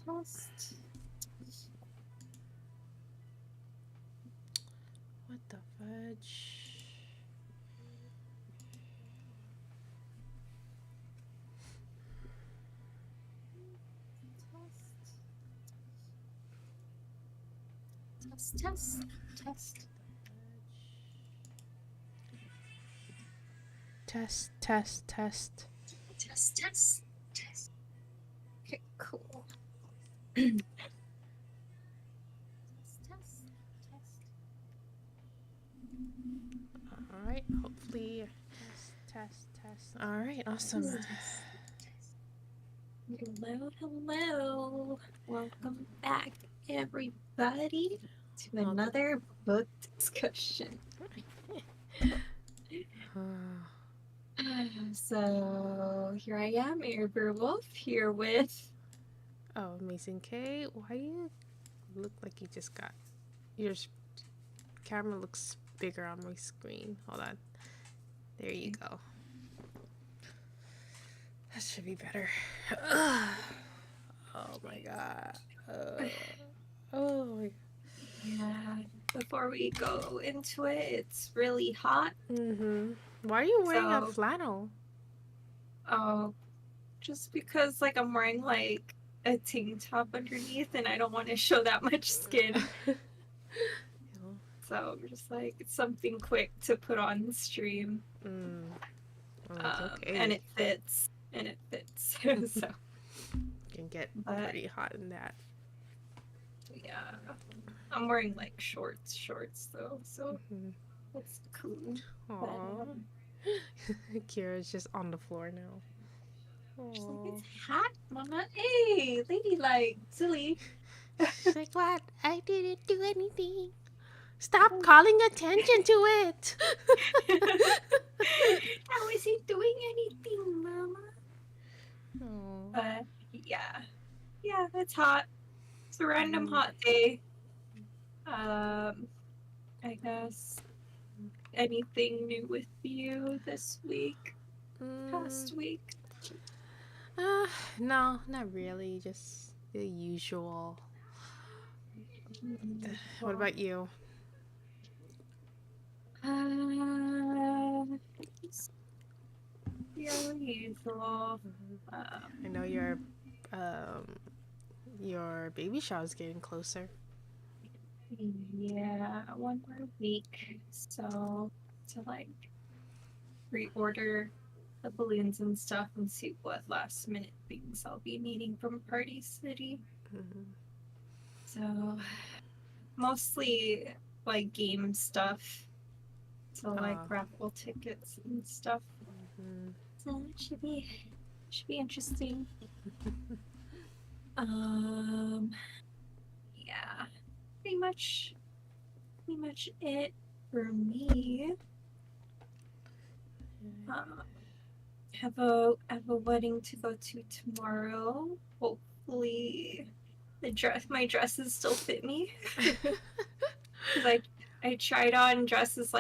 Test. What the fudge? Test. Test. Test, test, test. Test. Test. Test. Okay, cool. Test. All right, hopefully. Test, test. All right, awesome. Hello, hello. Welcome back, everybody, to another book discussion. So here I am, AveryWolfe, here with. Oh, amazing, Kay. Why you look like you just got your camera looks bigger on my screen? Hold on. There you go. That should be better. Oh my god. Oh my. Yeah. Before we go into it, it's really hot. Why are you wearing a flannel? Oh, just because I'm wearing a tank top underneath, and I don't want to show that much skin. So I'm just it's something quick to put on the stream. Okay. And it fits. So can get pretty hot in that. Yeah. I'm wearing shorts though, so it's cool. Aww. Kira's just on the floor now. She's like, it's hot, Mama. Hey, ladylike, silly. She's like, what? I didn't do anything. Stop calling attention to it. I wasn't doing anything, Mama. Aww. But yeah, it's hot. It's a random hot day. I guess anything new with you this week? Past week? No, not really. Just the usual. What about you? The usual. I know your baby shower is getting closer. Yeah, 1 more week. So to reorder the balloons and stuff and see what last minute things I'll be needing from Party City. So mostly game stuff. So raffle tickets and stuff. So it should be interesting. Yeah, pretty much it for me. Have a wedding to go to tomorrow. Hopefully, my dresses still fit me. Because I tried on dresses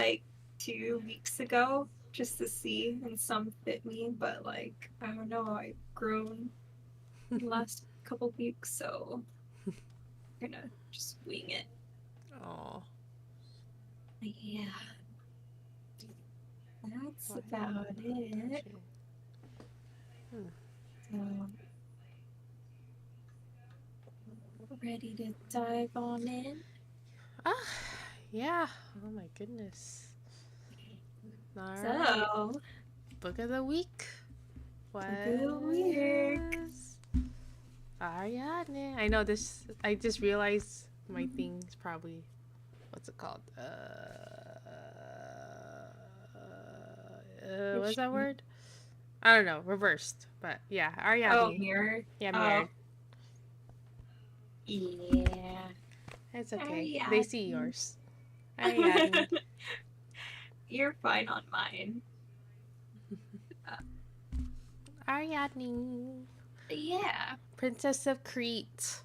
2 weeks ago just to see, and some fit me, but I don't know, I've grown the last couple weeks, so I'm gonna just wing it. Oh. Yeah. That's about it. So, ready to dive on in? Yeah. Oh my goodness. All So, right. Book of the week. Book of the week. Ariadne. I know this. I just realized my thing's probably. What's it called? What's that word? I don't know. Reversed. But yeah, Ariadne. Oh, mirror. Yeah, mirror. Yeah. It's okay. Ariadne. They see yours. Ariadne. You're fine on mine. Ariadne. Yeah. Princess of Crete.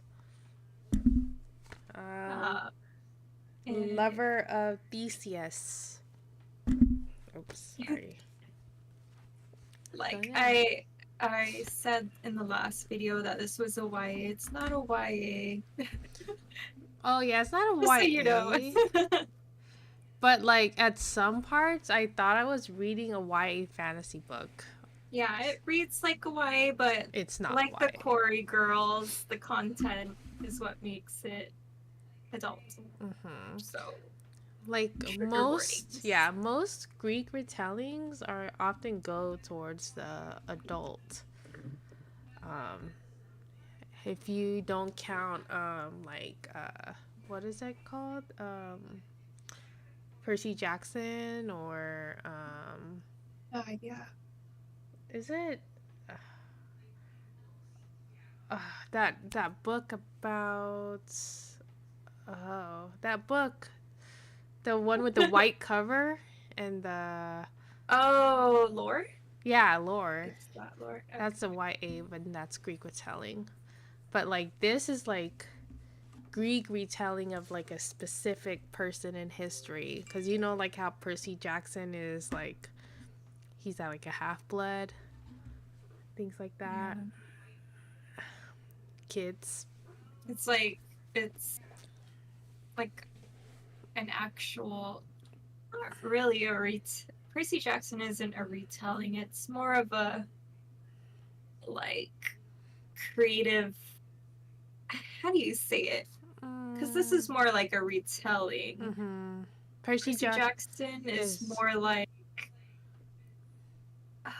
Lover of Theseus. Oops, sorry. I said in the last video that this was a YA. It's not a YA. Oh yeah, it's not a Just so you know. YA. But like at some parts, I thought I was reading a YA fantasy book. Yeah, it reads like a YA, but It's not like the YA. Corey girls, the content is what makes it adult. Mm-hmm. So Like trigger most, warnings. yeah, most Greek retellings are often go towards the adult. Um, if you don't count, what is it called? Percy Jackson or Yeah. is it uh, uh, that book about that book, the one with the white cover and the Oh, lore? yeah lore. It's that lore. That's a YA, but that's Greek retelling. But like this is like Greek retelling of like a specific person in history, because you know like how Percy Jackson is like he's like a half blood, things like that. Yeah. Kids. It's like an actual, not really a Percy Jackson isn't a retelling. It's more of a like creative. How do you say it? Because this is more like a retelling. Mm-hmm. Percy Percy Jackson Jackson is is more like uh,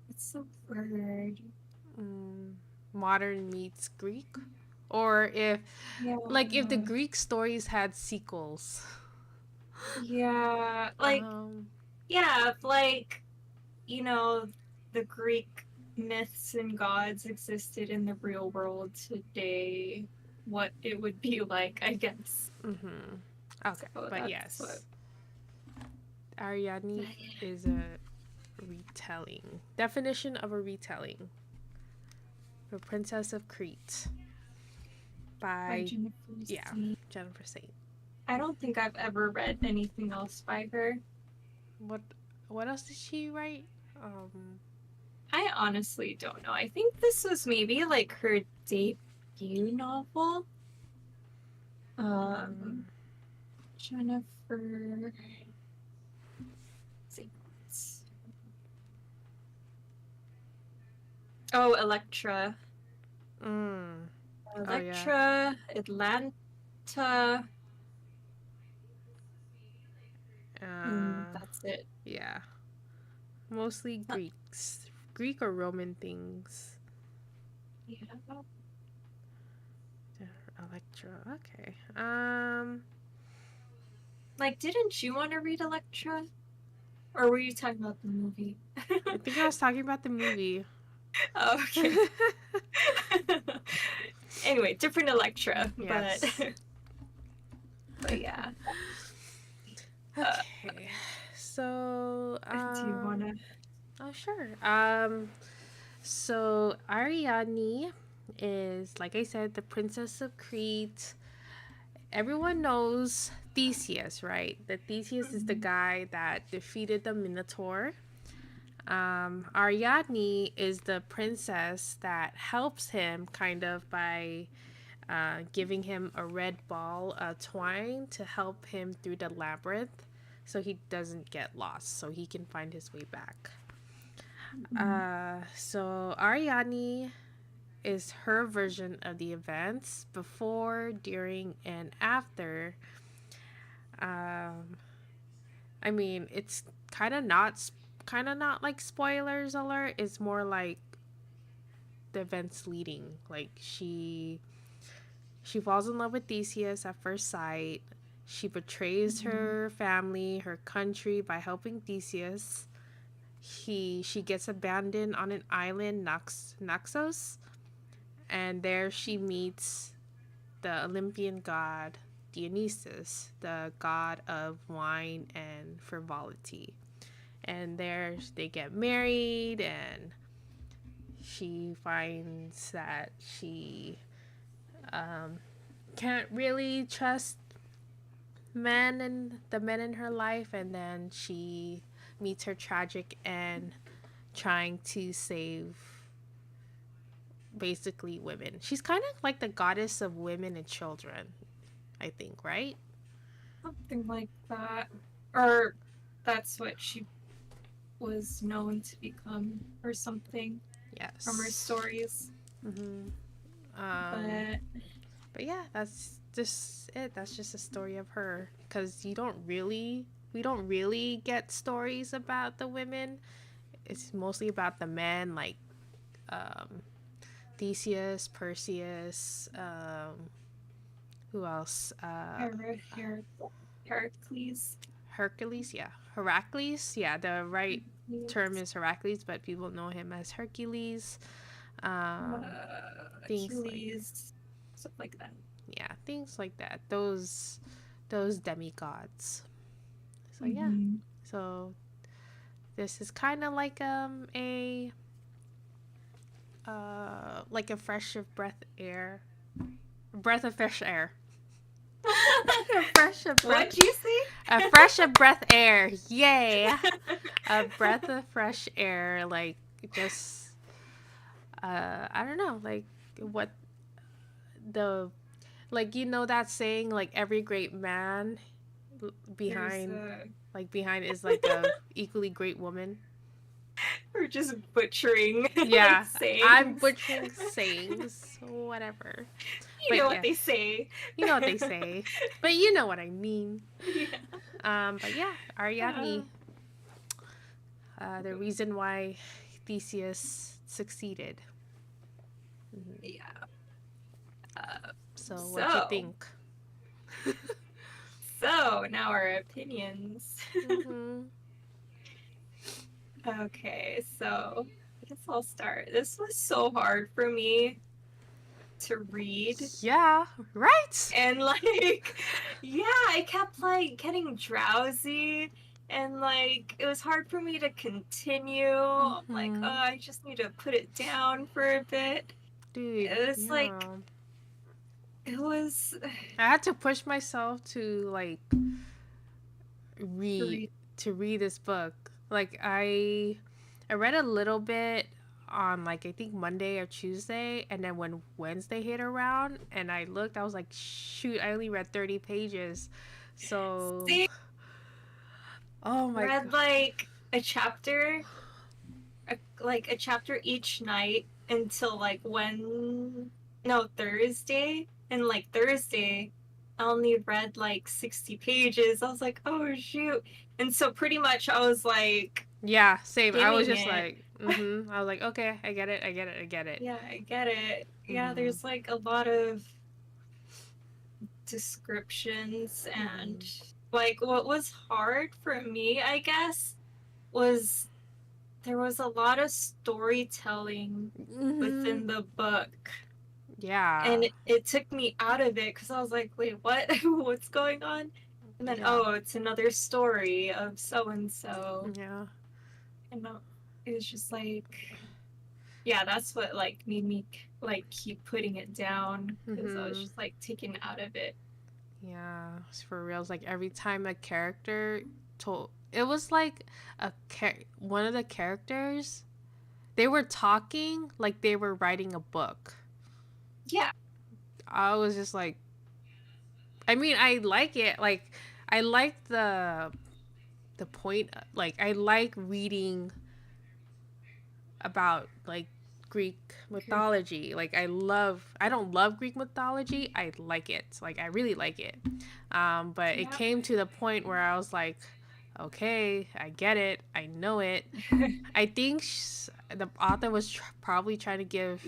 what's the word? mm, modern meets Greek, or Yeah, if the Greek stories had sequels. yeah, like Um, yeah, like you know, the Greek myths and gods existed in the real world today, what it would be like, I guess. mm-hmm. Okay, So but that's what. yes, Ariadne is a retelling. Definition of a retelling: The Princess of Crete By by Jennifer yeah Saint. Jennifer Saint. I don't think I've ever read anything else by her. What what else did she write? Um, I honestly don't know. I think this was maybe like her debut novel. Um, mm, Jennifer Saint. Oh, Electra. mm, oh yeah, Electra, Atlanta, and uh, that's it. yeah. Mostly Greeks, Greek or Roman things. Yeah. Electra. Okay. Like, didn't you want to read Electra? Or were you talking about the movie? I think I was talking about the movie. Oh, okay. Anyway, different Electra, but Yes. but yeah. Uh, Okay. So, do you wanna? oh sure. So Ariadne is, like I said, the princess of Crete. Everyone knows Theseus, right? The Theseus is the guy that defeated the Minotaur. Ariadne is the princess that helps him kind of by giving him a red ball of twine to help him through the labyrinth so he doesn't get lost, so he can find his way back. So Ariadne is her version of the events before, during, and after. Um, I mean, it's kind of not like spoilers alert. It's more like the events leading. Like she falls in love with Theseus at first sight. She betrays her family, her country by helping Theseus. She gets abandoned on an island, Naxos, and there she meets the Olympian god Dionysus, the god of wine and frivolity. And there they get married, and she finds that she um, can't really trust the men in her life, and then she meets her tragic end trying to save basically women. She's kind of like the goddess of women and children, I think, right? Something like that. Or that's what she was known to become, or something from her Yes. stories. hmm Um, But but yeah, that's just it. That's just a story of her. Because we don't really get stories about the women. It's mostly about the men, like um, Theseus, Perseus, who else? Her- Her- Heracles. Hercules, yeah. Heracles, yeah. The right term is Heracles, but people know him as Hercules. Um, things like Achilles, stuff like that. yeah, things like that. Those demigods. So yeah. Mm-hmm. So this is kind of like a fresh of breath of fresh air. a fresh of breath, What'd you a say? fresh of breath air. Yay! A breath of fresh air, like just I don't know, like what the that saying, like every great man There's behind behind is like a equally great woman. we're just butchering like Yeah, I'm sayings. butchering sayings, whatever. You know But what yeah, they say. you know what they say, but you know what I mean. Yeah. But yeah, Uh, Ariadne, the reason why Theseus succeeded. Mhm. yeah. Uh, So, what you so, think? so now our opinions. Mm-hmm. Okay, so I guess I'll start. This was so hard for me to read. Yeah, right. And yeah, I kept like getting drowsy and like it was hard for me to continue. I'm like, oh, Mm-hmm. I just need to put it down for a bit. Dude, It was like yeah. it was I had to push myself to to read read. to read this book. Like I read a little bit on like I think Monday or Tuesday, and then when Wednesday hit around and I looked, I was like, shoot, I only read 30 pages. So, See, oh my read god. like a chapter, like a chapter each night until like Thursday, and like Thursday I only read like 60 pages. I was like, oh shoot. And so pretty much I was like Yeah, same. I was skimming just it. like, I was like, okay, I get it, I get it, I get it. Yeah, I get it. Yeah, Mm-hmm. there's like a lot of descriptions, and Mm-hmm. like what was hard for me, I guess, was there was a lot of storytelling Mm-hmm. within the book, Yeah. and it took me out of it because I was like, wait, what? What's going on? And then, Yeah. oh, it's another story of so and so. Yeah. And it was just like, yeah, that's what like made me like keep putting it down because I was Mm-hmm. just like taken out of it. Yeah, it's for real. It's like every time a character told, it was like one of the characters. They were talking like they were writing a book. Yeah. I was just like, I mean, I like it. Like, I like the point. Like, I like reading about like Greek mythology. Like, I don't love Greek mythology. I like it. Like, I really like it. But it Yeah. came to the point where I was like, okay, I get it. I know it. I think the author was probably trying to give,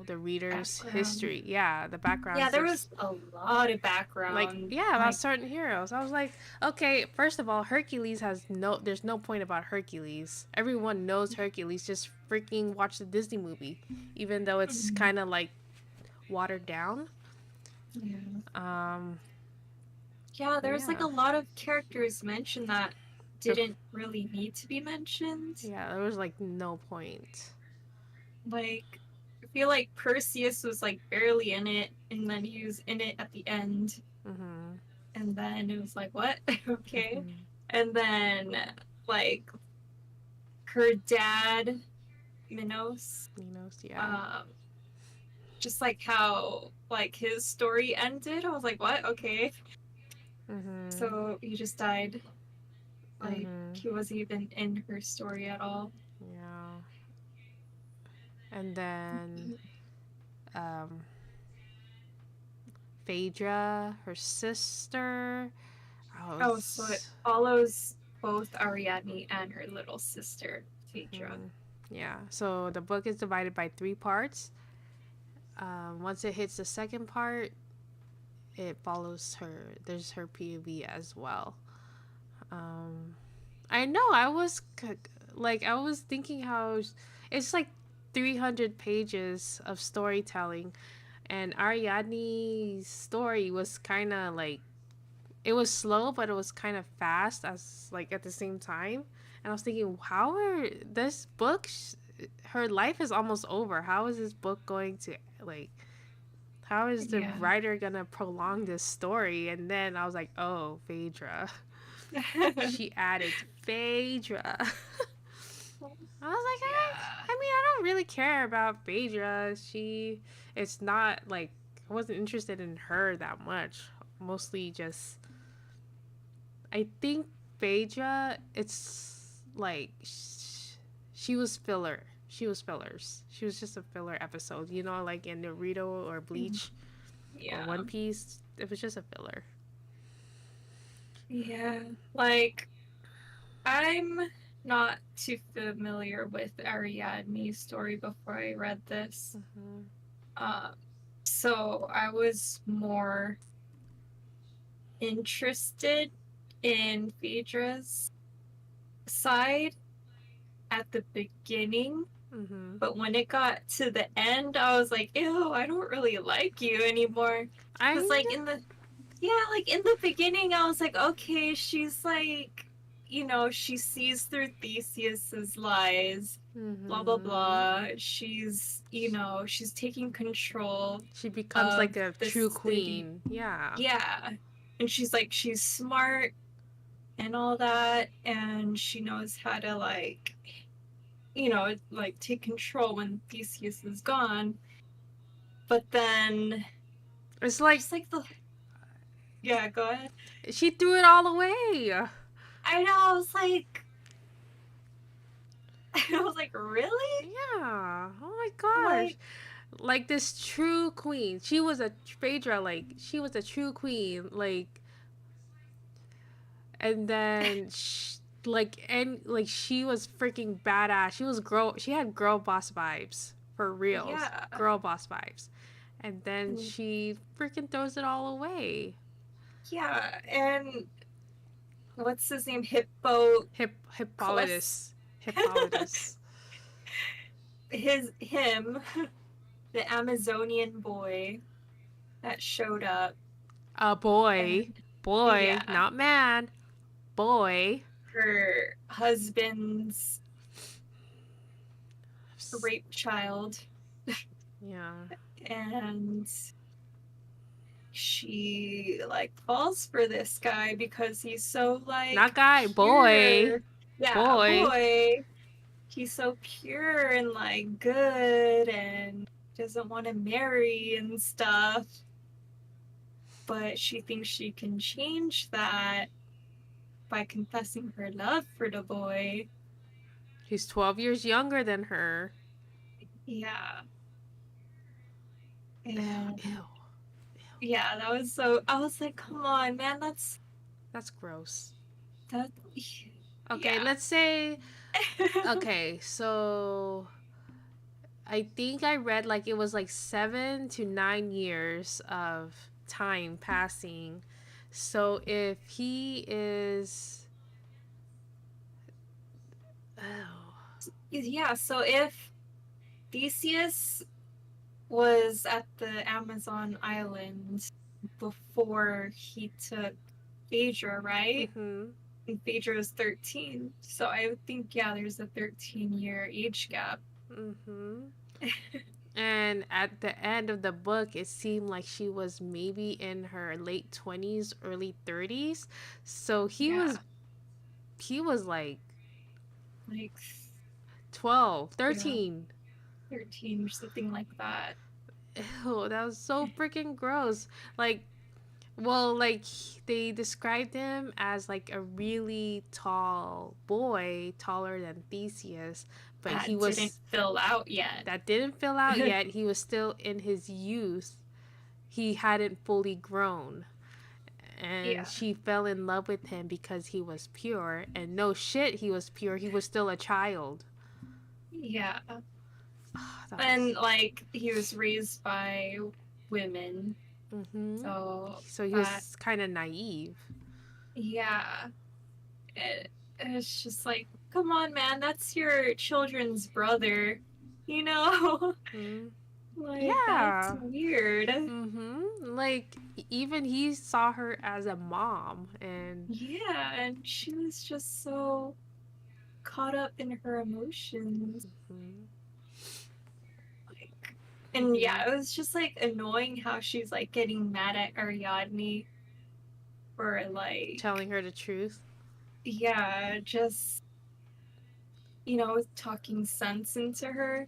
the reader's Background. history. Yeah, the Yeah, backgrounds there of was a lot of like background. yeah about Like, certain heroes. I was like, okay, first of all, Hercules there's no point about Hercules. Everyone knows Hercules. Just freaking watch the Disney movie, even though it's mhm. kind of like watered down. Yeah. Um, Yeah, but there's like yeah, a lot of characters mentioned that the didn't really need to be mentioned. yeah there was like no point. Like, I feel like Perseus was like barely in it, and then he was in it at the end, Mm-hmm. and then it was like, what? Okay. Mm-hmm. And then, like, her dad, Minos, Yeah. um, just like how like his story ended. I was like, what? Okay. Mhm. So he just died. Like Mhm. he wasn't even in her story at all. Yeah. And then um Phaedra, her sister. Oh, Oh, so it follows both Ariadne and her little sister, Phaedra. mhm. Yeah. So the book is divided by three parts. Once it hits the second part, it follows her. There's her POV as well. Um, I know. I was thinking how it's like 300 pages of storytelling, and Ariadne's story was kind of like it was slow, but it was kind of fast as like at the same time. And I was thinking, how are this book? Her life is almost over. How is this book going to like? How is the Yeah. writer gonna prolong this story? And then I was like, oh, Phaedra. She added Phaedra. I was like, Yeah. I don't really care about Phaedra. It's not like I wasn't interested in her that much. Mostly just, I think Phaedra, it's like she was filler. She was fillers. She was just a filler episode. You know, like in Naruto or Bleach or Yeah. One Piece. It was just a filler. Yeah. Like I'm not too familiar with Ariadne's story before I read this. Mm-hmm. Um, so I was more interested in Phaedra's side at the beginning, Mm-hmm. but when it got to the end, I was like, ew, I don't really like you anymore. Because, I. like, yeah, like in the beginning, I was like, okay, she's like, she sees through Theseus's lies, blah, blah, Mm-hmm. blah. She's taking control She becomes of like a the true city. queen. Yeah. Yeah. And she's smart and all that. And she knows how to, like, like take control when Theseus is gone. But then It's like there's like yeah, go ahead. she threw it all away. I know, I was like, I was like, really? Yeah. Oh my gosh. Like, Like this true queen. She was a Phaedra. Like she was a true queen. And then like she was freaking badass. She was girl. She had girl boss vibes for reals. yeah. Girl boss vibes. And then And she freaking throws it all away. yeah, and what's his name? Hippo Clus Hippolytus. Hippolytus. him, the Amazonian boy that showed up. A boy. And Boy, yeah, not man. Boy. her husband's rape child. Yeah. And she like falls for this guy because he's so Not like guy. Boy. pure. Yeah, Boy. boy. He's so pure and like good and doesn't want to marry and stuff. But she thinks she can change that by confessing her love for the boy. He's 12 years younger than her. Yeah. Ew, And ew. yeah, that was so I was like, come on, man, That's gross. that Okay, yeah. let's say. Okay, so I think I read like it was like 7 to 9 years of time passing. So if he is. Oh. Yeah, so if Theseus was at the Amazon island before he took Phaedra, right? Mm-hmm. And Phaedra was 13. So I would think, yeah, there's a 13-year age gap. Mm-hmm. And at the end of the book, it seemed like she was maybe in her late 20s, early 30s. So Yeah, he was like like, 12, yeah, 13. 13 or something like that. Ew, that was so freaking gross. Like, well, like they described him as like a really tall boy, taller than Theseus, but he That didn't was fill out yet. that didn't fill out yet. He was still in his youth. He hadn't fully grown. And Yeah. she fell in love with him because he was pure. And no shit, he was pure. He was still a child. Yeah. Oh, that And was. like he was raised by women. Mm-hmm. So So he that, was kind of naive. yeah. It's just like, come on, man, that's your children's brother. You know? Mm-hmm. Like, that's Yeah. weird. Mm-hmm. Like even he saw her as a mom, and Yeah, and she was just so caught up in her emotions. mm-hmm. Like, and Mm-hmm. yeah, it was just like annoying how she's like getting mad at Ariadne for like, Telling her the truth. yeah, just, talking sense into her.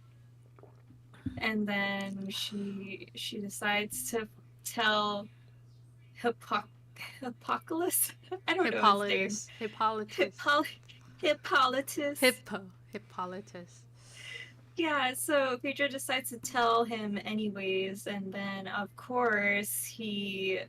And then she decides to tell Hippo- Hippocalypse. I don't know his name. Hippolytus. Hippolytus. Hippol- Hippolytus. Hippolytus. Yeah, so Phaedra decides to tell him anyways, and then of course he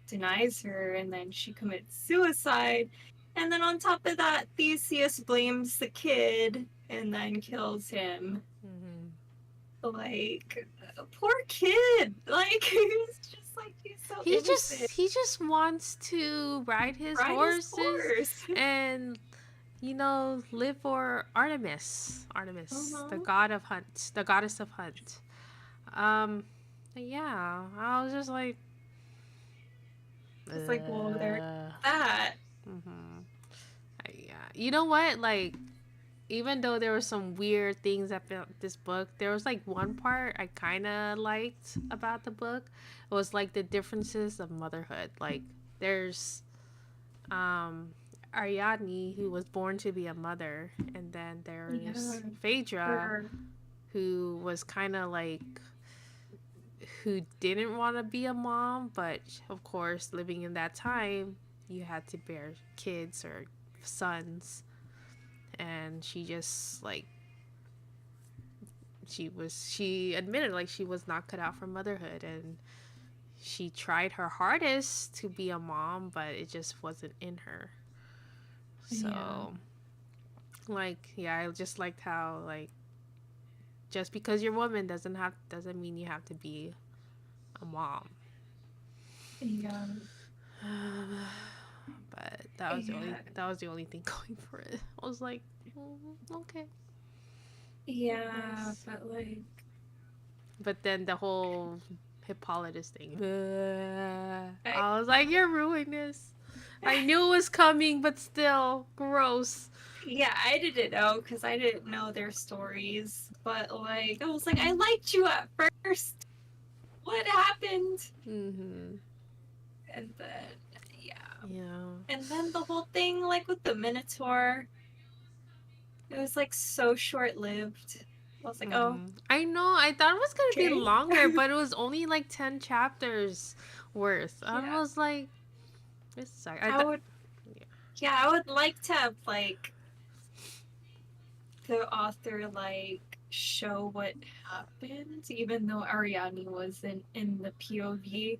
denies her, and then she commits suicide. And then on top of that, Theseus blames the kid and then kills him. Mm-hmm. Like, poor kid. Like, he's just like, he's so innocent. He just wants to ride his Ride his horses horse. and live for Artemis. Artemis, the Uh-huh. god of hunt, the goddess of hunt. Um, yeah, I was just like, It's like, well, there's uh, that. mm-hmm. Yeah. You know what? Like, even though there were some weird things about this book, there was like one part I kind of liked about the book. It was like the differences of motherhood. Like, there's um Ariadne, who was born to be a mother, and then Yeah. there's Phaedra, Her. who was kind of like who didn't want to be a mom, but of course, living in that time, you had to bear kids or sons, and she just like she admitted like she was not cut out for motherhood, and she tried her hardest to be a mom, but it just wasn't in her. Yeah. So like, yeah, I just liked how like just because you're a woman doesn't mean you have to be a mom. Yeah. But that was the only Yeah. thing going for it. I was like, okay, Yeah. nice. But like, But then the whole Hippolytus thing, I, I was like, you're ruining this. I knew it was coming, but still, gross. yeah, I didn't know because I didn't know their stories. But like, I was like, I liked you at first. What happened? Mm-hmm. And then, yeah. Yeah. And then the whole thing, like with the Minotaur, it was like so short lived. I was like, oh, Mm-hmm. I know. I thought it was gonna be okay. longer, but it was only like 10 chapters worth. I Yeah. was like, this sucks. I I thought, would, yeah. yeah, I would like to have like the author like show what happened, even though Ariadne wasn't in the POV.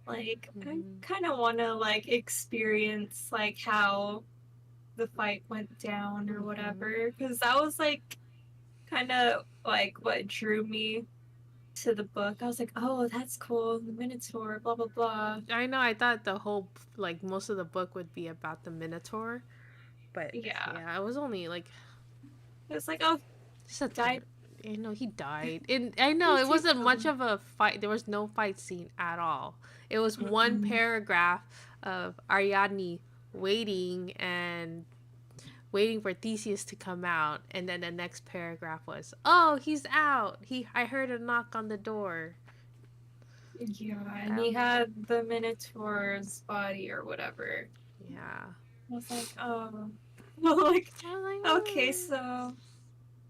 Like, I Mm-hmm. kind of want to like experience like how the fight went down or Mm-hmm. whatever, because that was like kind of like what drew me to the book. I was like, oh, that's cool, the Minotaur, blah blah blah. I know. I thought the whole like most of the book would be about the Minotaur, but Yeah, yeah, it was only like it was like, oh, just a died. third. I know he died, and I know Me it too. wasn't much of a fight. There was no fight scene at all. It was one Mm-mm. paragraph of Ariadne waiting and waiting for Theseus to come out, and then the next paragraph was, "Oh, he's out. I heard a knock on the door." Yeah, and I he was like, had the Minotaur's body or whatever. yeah. I was like, oh, like, I was like, okay, so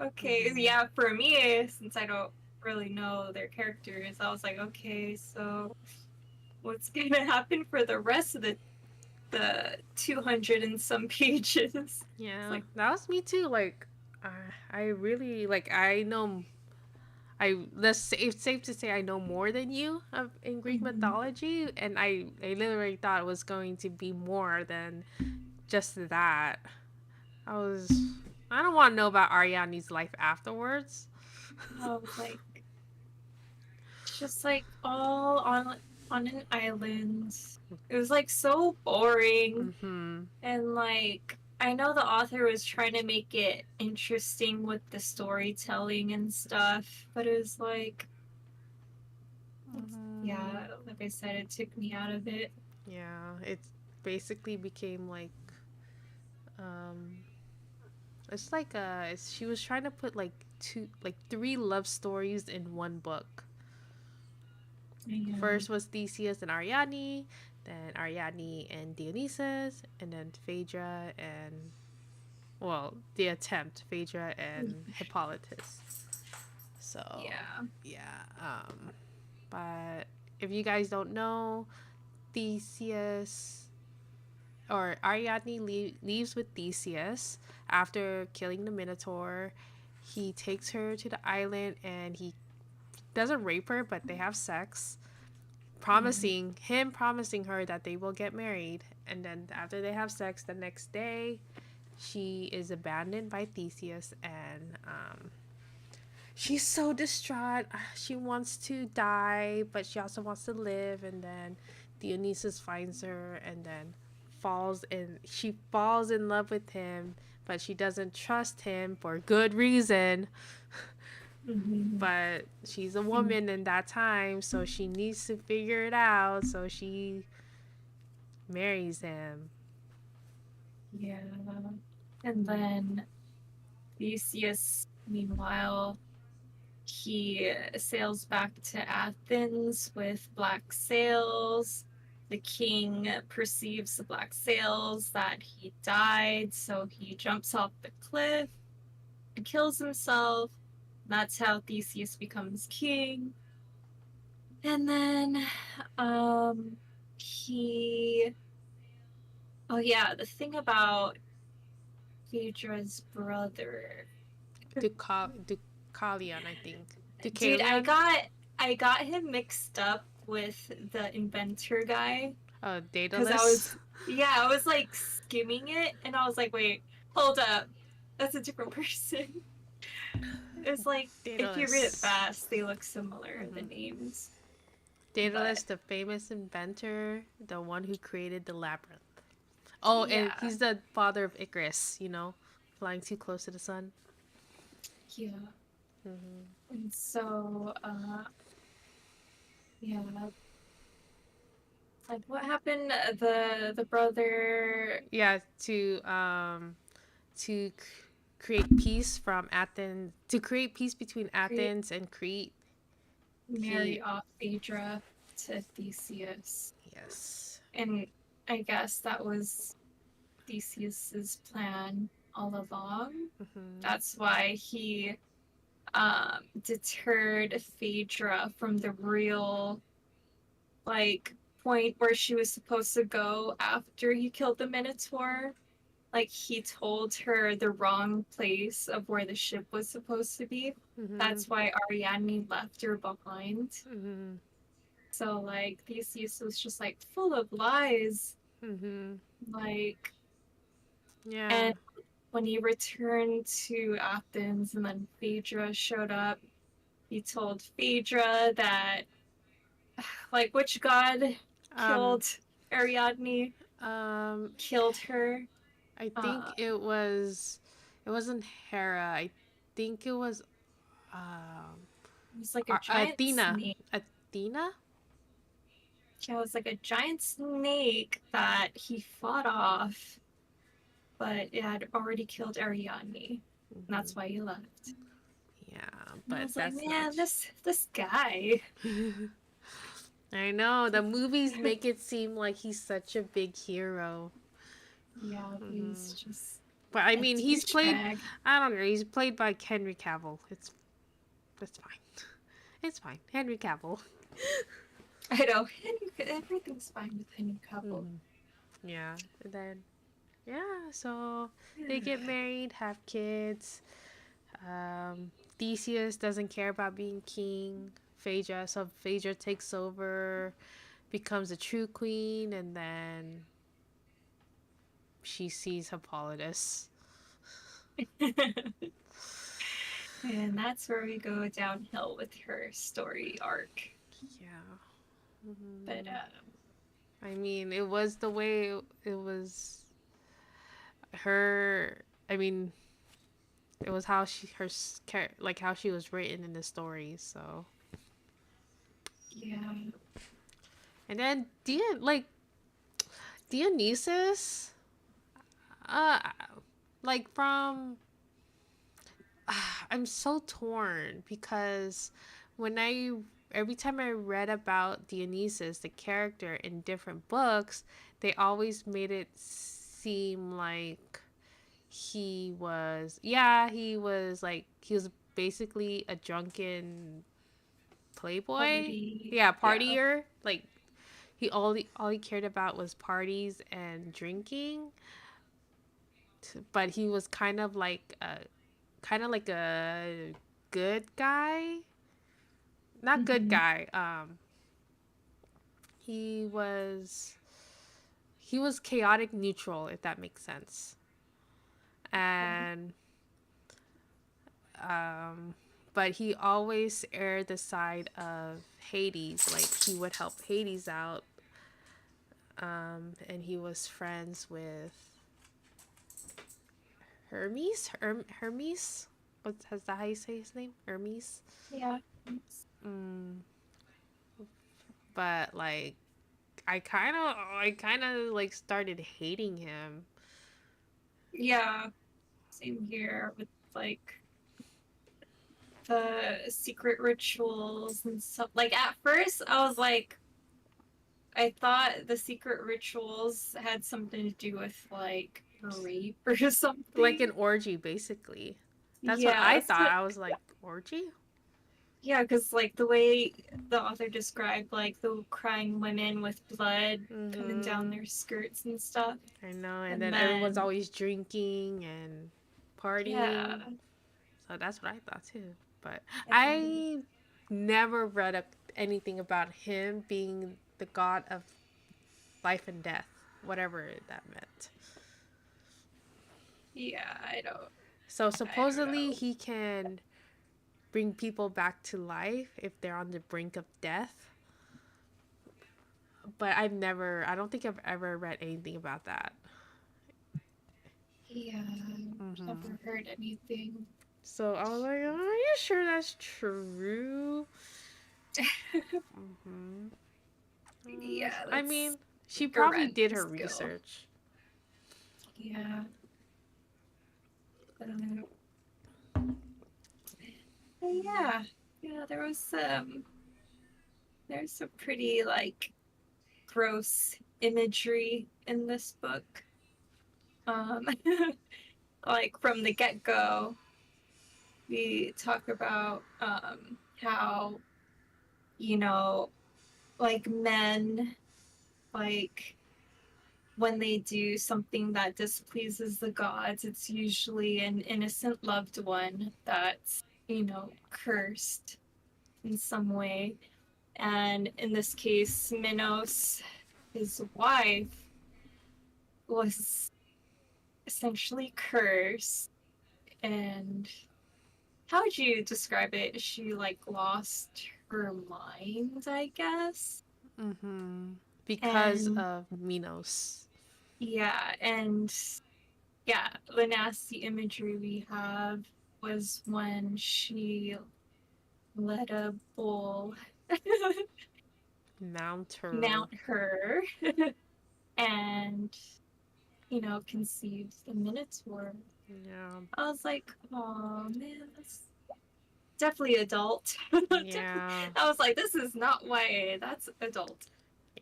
okay, mm-hmm. yeah, for me, since I don't really know their characters. I was like, okay, so what's gonna happen for the rest of the 200 and some pages? It's Yeah, like, that was me too. Like, I really like. I know. It's safe to say I know more than you in Greek mm-hmm. mythology, and I literally thought it was going to be more than just that. I was. I don't want to know about Ariadne's life afterwards. I was like, it's just like all on an island. It was like so boring. Mm-hmm. And like I know the author was trying to make it interesting with the storytelling and stuff, but it was like Mm-hmm. yeah, like I said, it took me out of it. Yeah, it basically became like um it's like she was trying to put like three love stories in one book. Yeah. First was Theseus and Ariadne, then Ariadne and Dionysus, and then Phaedra and the attempt Phaedra and Hippolytus. So Yeah. yeah, but if you guys don't know, Theseus or Ariadne leaves with Theseus after killing the Minotaur. He takes her to the island and he doesn't rape her, but they have sex, Yeah. promising her that they will get married. And then after they have sex, the next day, she is abandoned by Theseus, and she's so distraught. She wants to die, but she also wants to live. And then Dionysus finds her, and then she falls in love with him, but she doesn't trust him for good reason. Mm-hmm. But she's a woman in that time, so she needs to figure it out. So she marries him. Yeah. And then Theseus, meanwhile, he sails back to Athens with black sails. The king perceives the black sails that he died, so he jumps off the cliff and kills himself. That's how Theseus becomes king. And then he oh yeah, the thing about Phaedra's brother. Deucalion, I think. Dude, Deucalion? I got him mixed up with the inventor guy because I Daedalus? was yeah, I was like skimming it and I was like, wait, hold up. That's a different person. It's like if you read it Daedalus. fast, they look similar, the Mm-hmm. names. But Daedalus, the famous inventor, the one who created the labyrinth. Oh, and yeah, he's the father of Icarus, flying too close to the sun. yeah. Mm-hmm. And so yeah, like what happened? The brother Yeah, to create peace create peace between create Athens and Crete. marry He off Phaedra to Theseus. Yes. And I guess that was Theseus's plan all along. Mm-hmm. That's why he deterred Phaedra from the real like point where she was supposed to go after he killed the Minotaur. Like he told her the wrong place of where the ship was supposed to be. Mm-hmm. That's why Ariadne left her behind. Mm-hmm. So like Theseus was just like full of lies. Mm-hmm. Like Yeah. and when he returned to Athens and then Phaedra showed up, he told Phaedra that like which god Um. killed Ariadne, Um. killed her. I Uh think it was. It wasn't Hera. I think it was. Um. it was like a giant Athena. snake. Athena. Yeah, it was like a giant snake that he fought off, but it had already killed Ariadne. And that's why Mm-hmm. he left. Yeah, And I but was like, that's not. man, this guy. I know the Just movies make it seem like he's such a big hero. yeah, Mm-hmm. he's just But I a mean, he's played. douchebag. I don't know. He's played by Henry Cavill. That's fine. It's fine. Henry Cavill. I know. Everything's fine with Henry Cavill. Hmm. Yeah. And then so they Yeah. get married, have kids. Um, Theseus doesn't care about being king. Phaedra takes over, becomes a true queen, and then she sees Hippolytus. And that's where we go downhill with her story arc. Yeah. But Mhm. I mean, it was the way it was her. I mean, it was how like how she was written in the story. So, yeah. and then Dionysus, uh, like from I'm so torn because when I every time I read about Dionysus, the character in different books, they always made it seem like he was basically a drunken playboy. Party. Yeah, Yeah. partier. Like all he cared about was parties and drinking. But he was kind of like a good guy. Not good Hmm. guy. He was he was chaotic neutral, if that makes sense. And um but he always erred the side of Hades. Like he would help Hades out. And he was friends with Hermes. Is that how you say his name? Hermes. Yeah. Mm, but like I kind of like started hating him. Yeah. Same here with like the secret rituals and stuff. Like at first, I was like, I thought the secret rituals had something to do with like rape or Like something. an orgy, basically. That's what Yeah, I that's thought. what. I was like, orgy? Yeah, because like the way the author described like the crying women with blood coming down Mm-hmm. their skirts and stuff, I know. And and then everyone's then always drinking and yeah, partying. So that's what I thought too. But and then I never read anything about him being the god of life and death, whatever that meant. yeah, So I don't supposedly know. he can bring people back to life if they're on the brink of death. But I don't think I've ever read anything about that. Yeah, I've Hmm. never heard anything. So I was like, are you sure that's true? Hmm. Yeah, I that's mean, she a probably did random her skill. research. Yeah. Uh, yeah. Yeah, there's some pretty like gross imagery in this book. Um like from the get-go, we talk about how, you know, like men, like when they do something that displeases the gods, it's usually an innocent loved one that's, cursed in some way. And in this case, Minos, his wife, was essentially cursed. And how would you describe it? She like lost her mind, I guess. Hmm. Because And of Minos. yeah, and yeah, the nasty imagery we have was when she let a bull Mount her. mount her and, conceived the Minotaur. Yeah. I was like, oh man, that's definitely adult. Definitely. Yeah. I was like, this is not YA, that's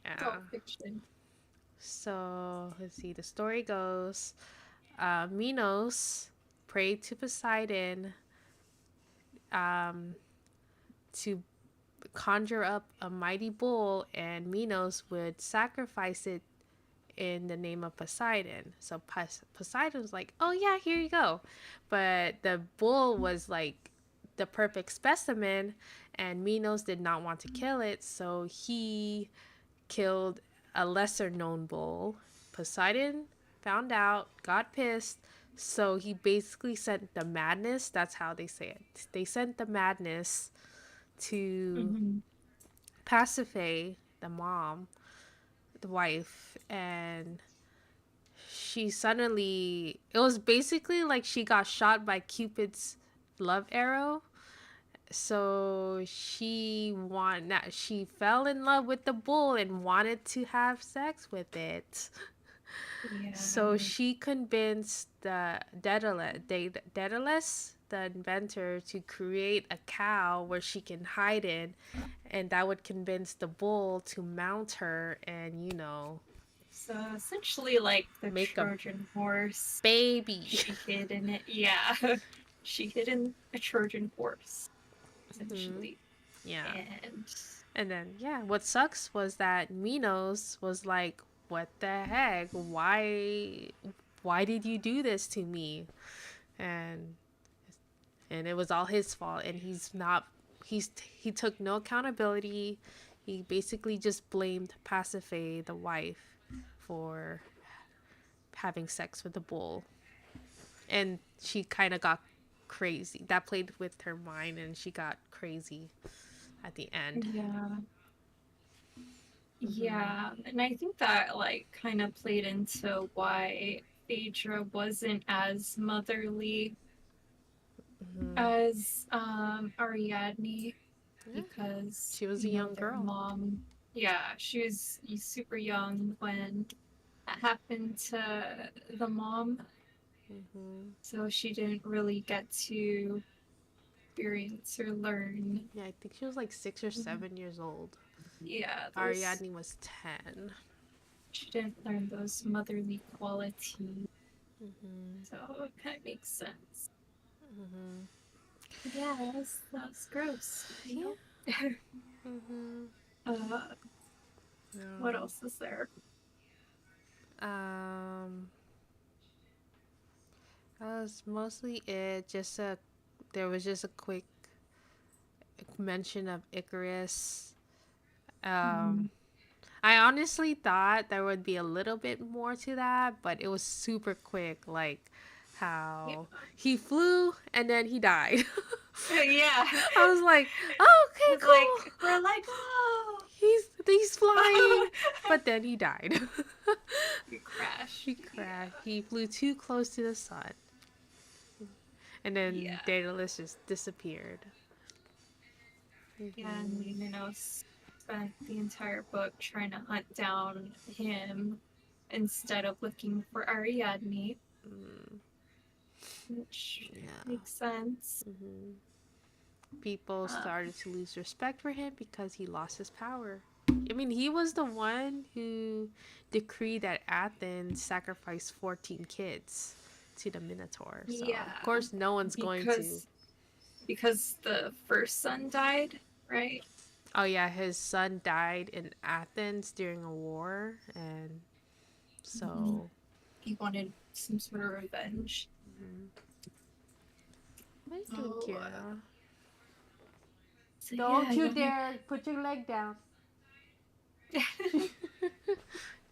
Yeah. adult fiction. So let's see. The story goes Minos prayed to Poseidon um, to conjure up a mighty bull, and Minos would sacrifice it in the name of Poseidon. So Poseidon was like, "Oh yeah, here you go," but the bull was like the perfect specimen, and Minos did not want to kill it, so he killed a lesser known bull. Poseidon found out, got pissed, so he basically sent the madness. That's how they say it. They sent the madness to Mm-hmm. Pasiphae, the mom, the wife, and she suddenly, it was basically like she got shot by Cupid's love arrow. So she fell in love with the bull and wanted to have sex with it. So Yeah. she convinced Daedalus, the inventor, to create a cow where she can hide in, and that would convince the bull to mount her and, So essentially, like the make a Trojan horse, baby. she hid in it. Yeah, she hid in a Trojan horse, Hmm. essentially. Yeah. And And then, yeah, what sucks was that Minos was like, "What the heck? Why did you do this to me?" And and it was all his fault, and he took no accountability. He basically just blamed Pasiphae, the wife, for having sex with the bull. And she kind of got crazy. That played with her mind, and she got crazy at the end. yeah, Mm-hmm. yeah, and I think that like kind of played into why Phaedra wasn't as motherly Mm-hmm. as Ariadne Yeah, because she was a young their girl. mom, yeah, she was super young when that happened to the mom, Mm-hmm. so she didn't really get to experience or learn. Yeah, I think she was like 6 or 7 years old. Yeah, those Ariadne was 10. she didn't learn those motherly qualities, Mm-hmm. so it kind of makes sense. Mm-hmm. Yeah, that's gross, Yeah. Mm-hmm. uh, what No. else is there? Um, that was mostly it. There was just a quick mention of Icarus. Um, Mm, I honestly thought there would be a little bit more to that, but it was super quick. Like yeah, how he flew and then he died. yeah. I was like, oh, okay, It's like cool. we're like, oh, He's flying, but then he died. you crashed. He crashed. He flew too close to the sun, and then Yeah, Daedalus just disappeared. yeah, and Mm-hmm. spent the entire book trying to hunt down him instead of looking for Ariadne, Mm, which yeah. makes sense. Mm-hmm. People Um, started to lose respect for him because he lost his power. I mean, he was the one who decreed that Athens sacrifice 14 kids to the Minotaur. So, of yeah, course, no one's going to. because the first son died, right? Oh, yeah, his son died in Athens during a war. And Mhm. so. He wanted some sort of revenge. Mm-hmm. What are you doing, Oh, Kira? so Don't you yeah, dare put your leg down.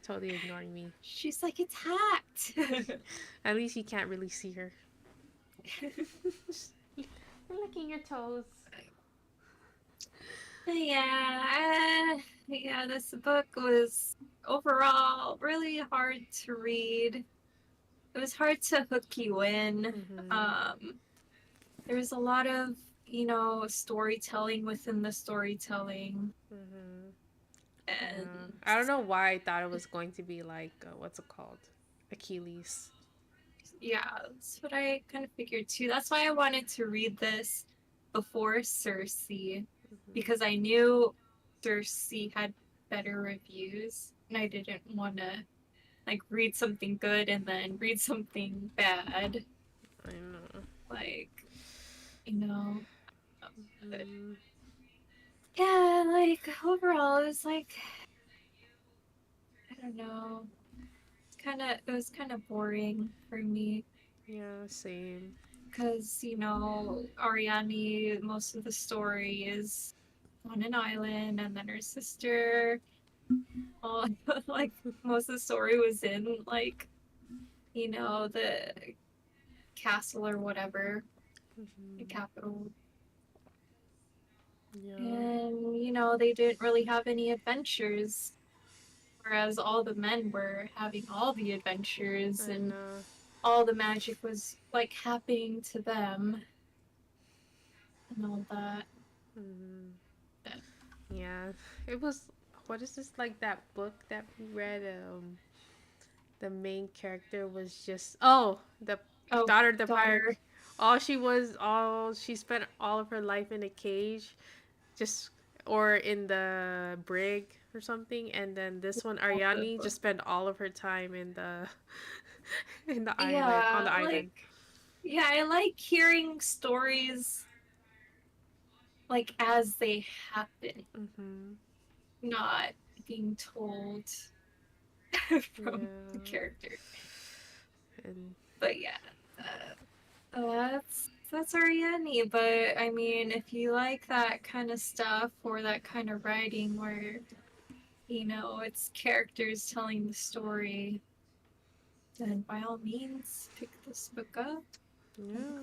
Totally ignoring me. she's like it's hacked. At least you can't really see her. You're licking your toes. Yeah, yeah, this book was overall really hard to read. It was hard to hook you in. Mm-hmm. Um, there was a lot of, storytelling within the storytelling. Mm-hmm. Yeah. And I don't know why I thought it was going to be like, what's it called? Achilles. yeah, that's what I kind of figured too. That's why I wanted to read this before Circe, Mm-hmm. because I knew Circe had better reviews, and I didn't want to like read something good and then read something bad. I know. Like, you know, Mm-hmm. Yeah, like overall, it was like I don't know. It was kind of boring for me Yeah, same. because Ariadne. Most of the story is on an island, and then her sister. Oh, like most of the story was in like the castle or whatever, the Hmm. capital. Yeah, And, they didn't really have any adventures, whereas all the men were having all the adventures I and know. all the magic was like happening to them and all that. Hmm. Yeah, it was. What is this like that book that we read? The main character was just the Oh, daughter of the pirate. daughter. All she spent all of her life in a cage, just or in the brig or something. And then this one, Ariadne, just spent all of her time in the in the island on Yeah, the island. like, yeah, I like hearing stories like as they happen, Hmm. not being told from the Yeah, character. and But yeah, that's Ariadne. But I mean, if you like that kind of stuff or that kind of writing where it's characters telling the story, then by all means pick this book up. yeah.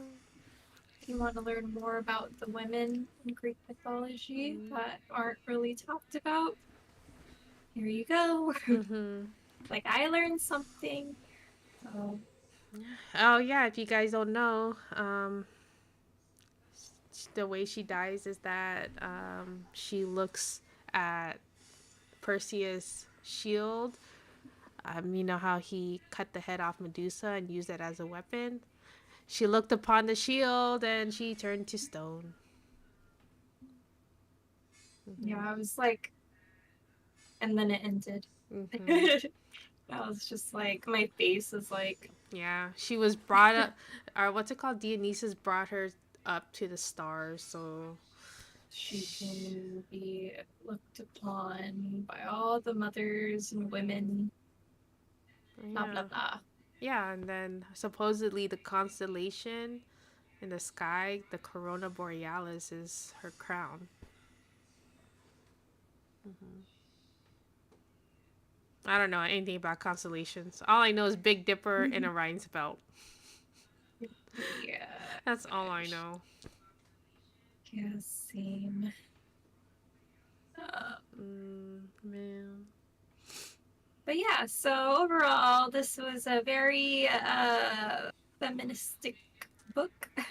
If you want to learn more about the women in Greek mythology that aren't really talked about, here you go. Mm-hmm. Like I learned something. So Oh yeah, if you guys don't know, the way she dies is that she looks at Perseus' shield. You know how he cut the head off Medusa and used it as a weapon? She looked upon the shield and she turned to stone. yeah, Hmm. I was like, and then it ended. Hmm. I was just like, my face is like, Yeah, she was brought up, or what's it called? Dionysus brought her up to the stars, so. she can be looked upon by all the mothers and women, blah, blah, Yeah. blah. Yeah, and then supposedly the constellation in the sky, the Corona Borealis, is her crown. Hmm. I don't know anything about constellations. All I know is Big Dipper and Orion's belt. Yeah, That's all I gosh. know. Yeah, same. Uh, Man. but yeah, so overall, this was a very feministic book. Is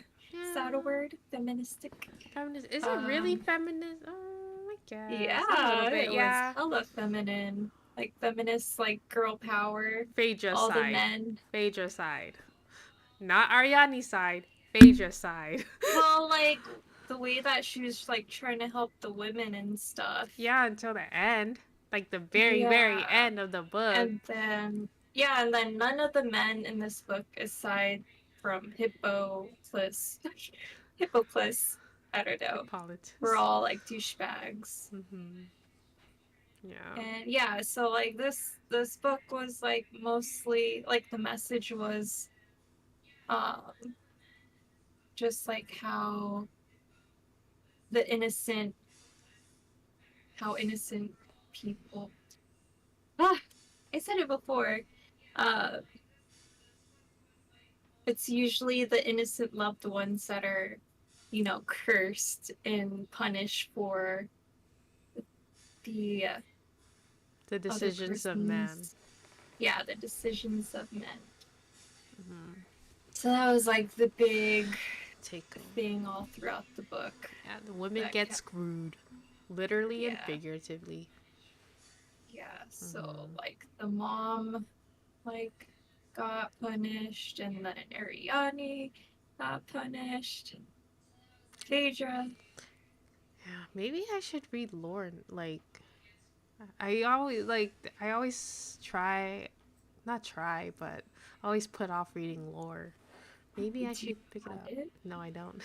that a Yeah. word? Feministic. Feminist. Is it really Um, feminist? Oh, I guess. A little yeah, bit, it was yeah. hella feminine. Like feminist, like girl power. Phaedra All the side. men. Phaedra side. Not Ariadne side. Phaedra side. Well, like the way that she was like trying to help the women and stuff. Yeah, until the end. Like the very, very Yeah. end of the book. And then none of the men in this book, aside from Hippocles, I don't know, were Hippolytus. all like douchebags. Mm-hmm. Yeah. And yeah, so like this book was like mostly like the message was um just like the innocent how innocent people ah, I said it before. Uh it's usually the innocent loved ones that are, cursed and punished for the The other decisions of man. person's, yeah, the decisions of men. Mm-hmm. So that was like the big Take home. thing all throughout the book Yeah, the women that get kept, screwed. Literally and yeah, figuratively. yeah. So Mm-hmm. like the mom, like, got punished, and then Ariadne got punished. Phaedra. Yeah, maybe I should read lore. I always try, not try, but always put off reading lore. Maybe I Do you should pick it have up. it? No, I don't.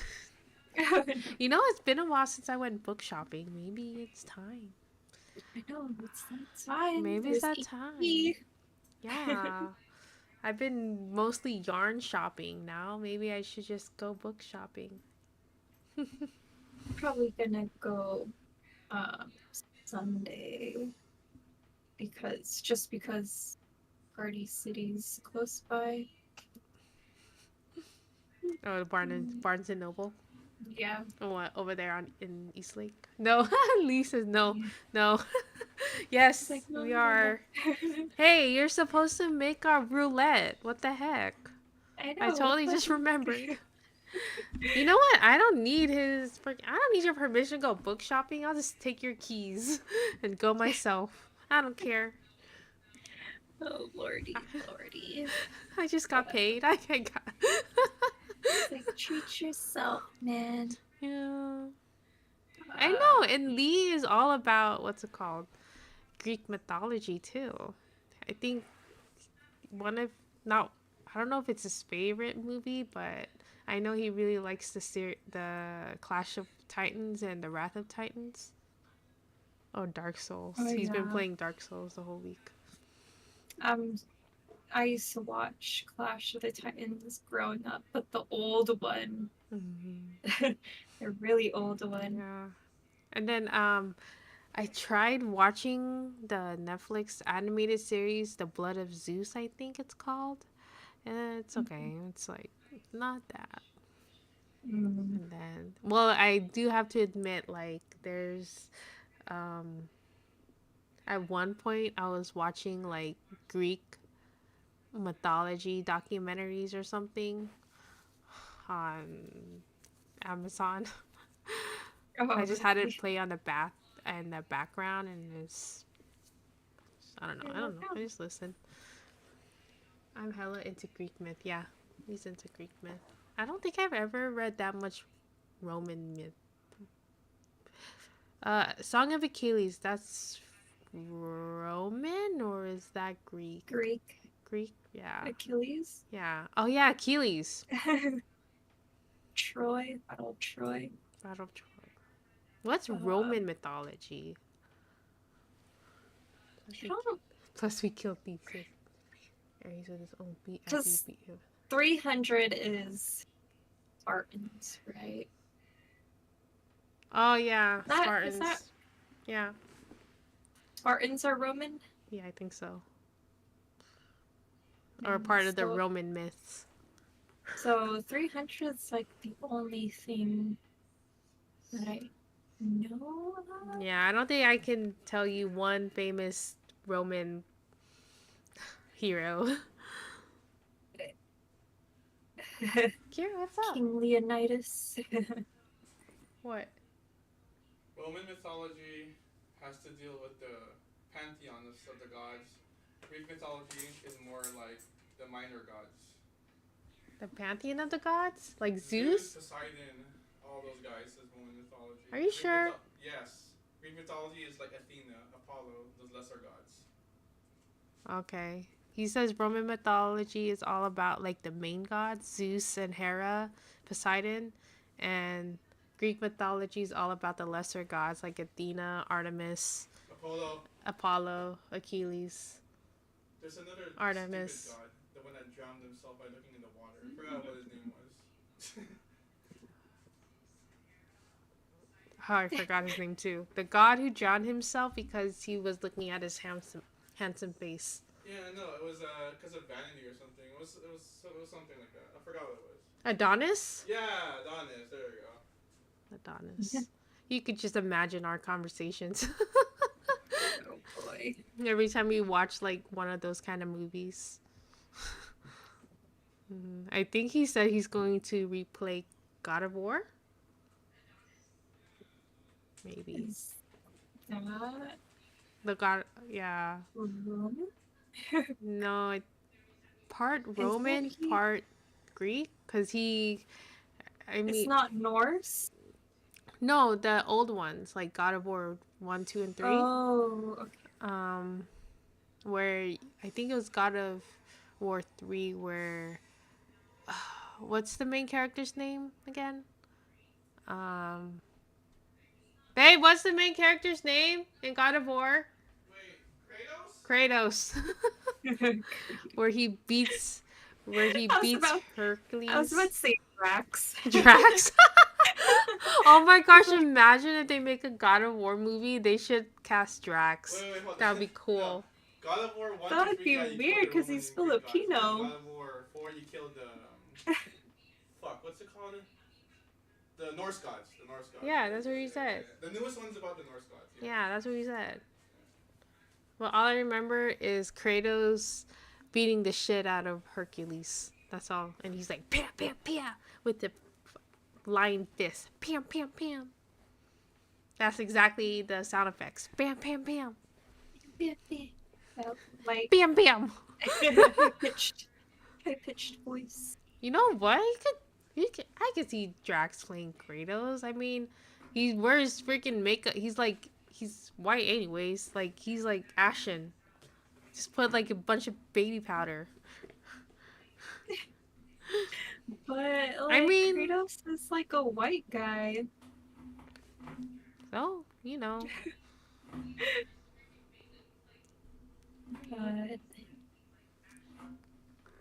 Oh, no. You know, it's been a while since I went book shopping. Maybe it's time. I know, it's that time. Maybe it's There's that time. EP. Yeah. I've been mostly yarn shopping now. Maybe I should just go book shopping. Probably gonna go um Sunday because Party City's close by. Oh, Mm, Barnes and Noble. yeah. Oh, what, over there on in Eastlake? No, Lee says no, Yeah. no. It's Yes, like no we no no. are. Hey, you're supposed to make our roulette. What the heck? I I know, what totally the just remembered. heck? You know what? I don't need his. I don't need your permission to go book shopping. I'll just take your keys and go myself. I don't care. Oh I, lordy, lordy. I just got But paid. I got. it's like treat yourself, man. Yeah. I Uh, know, and Lee is all about what's it called? Greek mythology too. I think one of not I don't know if it's his favorite movie, but I know he really likes the Clash of Titans and the Wrath of Titans. Oh, Dark oh Souls. He's been yeah. playing Dark Souls the whole week. Um, I used to watch Clash of the Titans growing up, but the old one, Hmm. the really old one. Yeah. And then I tried watching the Netflix animated series The Blood of Zeus, I think it's called. And it's okay. It's like not that. Mm. And then, well, I do have to admit, like, there's, um, at one point I was watching like Greek mythology documentaries or something on Amazon. I Oh, just had it really? play on the bath and the background, and it's I don't know. I You're like, don't know. oh, I just listen. I'm hella into Greek myth. Yeah, he's into Greek myth. I don't think I've ever read that much Roman myth. Song of Achilles. That's Roman or is that Greek? Greek Greek. Yeah. Achilles, Yeah. Oh yeah, Achilles. Troy, Battle of Troy. Battle of Troy. What's Um, Roman mythology? Plus I we, don't know, plus we killed Theseus. Ares with his own beat after you because beat him. 300 is Spartans, right? Oh yeah, That is that Spartans. Yeah. Spartans are Roman. Yeah, I think so. Or And part of the Roman myths. so 300 is like the only thing that I know of. Yeah, I don't think I can tell you one famous Roman hero. Kira, what's up? King Leonidas. What? Roman mythology has to deal with the pantheon of the gods. Greek mythology is more like the minor gods. The pantheon of the gods? Like Zeus, Zeus? Poseidon, all those guys is Roman mythology. Are you sure? Yes. Greek mythology is like Athena, Apollo, those lesser gods. Okay. He says Roman mythology is all about like the main gods, Zeus and Hera, Poseidon, and Greek mythology is all about the lesser gods like Athena, Artemis, Apollo. Apollo, Achilles, There's another stupid Artemis. god, the one that drowned himself by looking in the water. I forgot what his name was. Oh, I forgot his name too. The god who drowned himself because he was looking at his handsome face. Yeah, no, it was because of vanity or something. It was something like that. I forgot what it was. Adonis? Yeah, Adonis. There we go. Adonis. You could just imagine our conversations. Oh boy. Every time we watch like one of those kind of movies. I think he said he's going to replay God of War. Maybe. Is that The God, yeah. Roman? No, part Isn't Roman, he? part Greek. Because I It's mean, not Norse. no, the old ones, like God of War 1, 2, and 3. Oh, okay. Um, where I think it was God of War 3, where. What's the main character's name again? Um, Babe, what's the main character's name in God of War? Wait, Kratos? Kratos. where he beats I was about I was about Hercules. to say Drax. Drax. Oh my gosh, imagine if they make a God of War movie. They should cast Drax. Wait, hold That on. would be No. cool. God of War 1 That to would 3, be yeah, you killed weird the because Roman he's and Greek gods. But then Filipino. God of War 4, you killed the. Fuck, what's it called? The Norse gods. The Norse gods. Yeah, that's what he said. The newest one's about the Norse gods. Yeah, that's what he said. Well, all I remember is Kratos beating the shit out of Hercules. That's all. And he's like, pam, pam, pam, with the lion fist. Pam, pam, pam. That's exactly the sound effects. Bam, bam, bam. Like Bam, bam. high pitched voice. You know what? I could see Drax playing Kratos. I mean, he wears freaking makeup. He's white anyways. Like, he's like ashen. Just put like a bunch of baby powder. But I like mean, Kratos is like a white guy. so, you know. But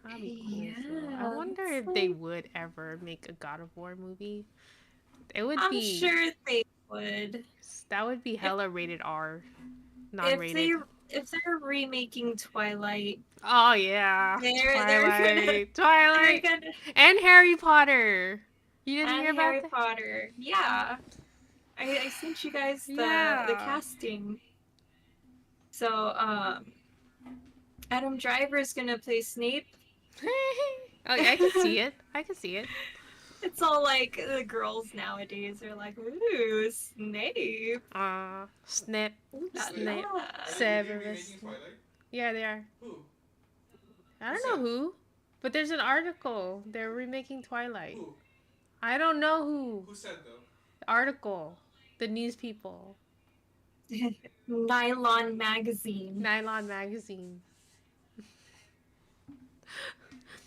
That'd be cool. yeah, I wonder it's if they like, would ever make a God of War movie. It would I'm be sure they would. that would be hella rated R, If non-rated. they're remaking Twilight, Oh yeah, they're gonna Twilight, and Harry Potter. You didn't hear and about Harry that? Potter. Yeah. I sent you guys the Yeah. casting. So Adam Driver's gonna play Snape. Oh, I can see it. I can see it. It's all like the girls nowadays are like, ooh, Snape. Snip. Ooh la Snape. la. Are they Severus. remaking Twilight? Yeah, they are. Who? I don't know who, but there's an article. They're remaking Twilight. Who? I don't know who. Who said though? The article. The news people. Nylon magazine. Nylon magazine.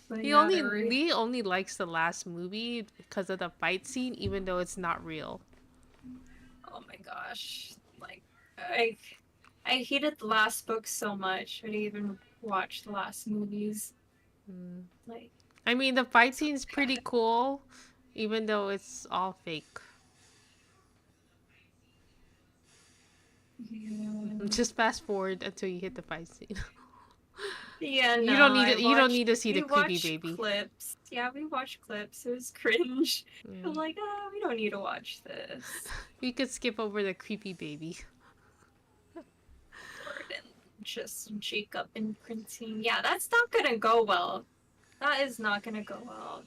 But He yeah, only they're Lee only likes the last movie because of the fight scene, even though it's not real. oh my gosh. Like I hated the last book so much. I didn't even watch the last movies. Mm. Like I mean, the fight scene's pretty cool, even though it's all fake. yeah. Just fast forward until you hit the fight scene. Yeah, no, You don't need I to. You don't watched- need to see the we creepy watched baby. clips. Yeah, we watched clips. It was cringe. Yeah. I'm like, oh, we don't need to watch this. We could skip over the creepy baby. Or then just Jacob imprinting. Yeah, that's not gonna go well. That is not gonna go well.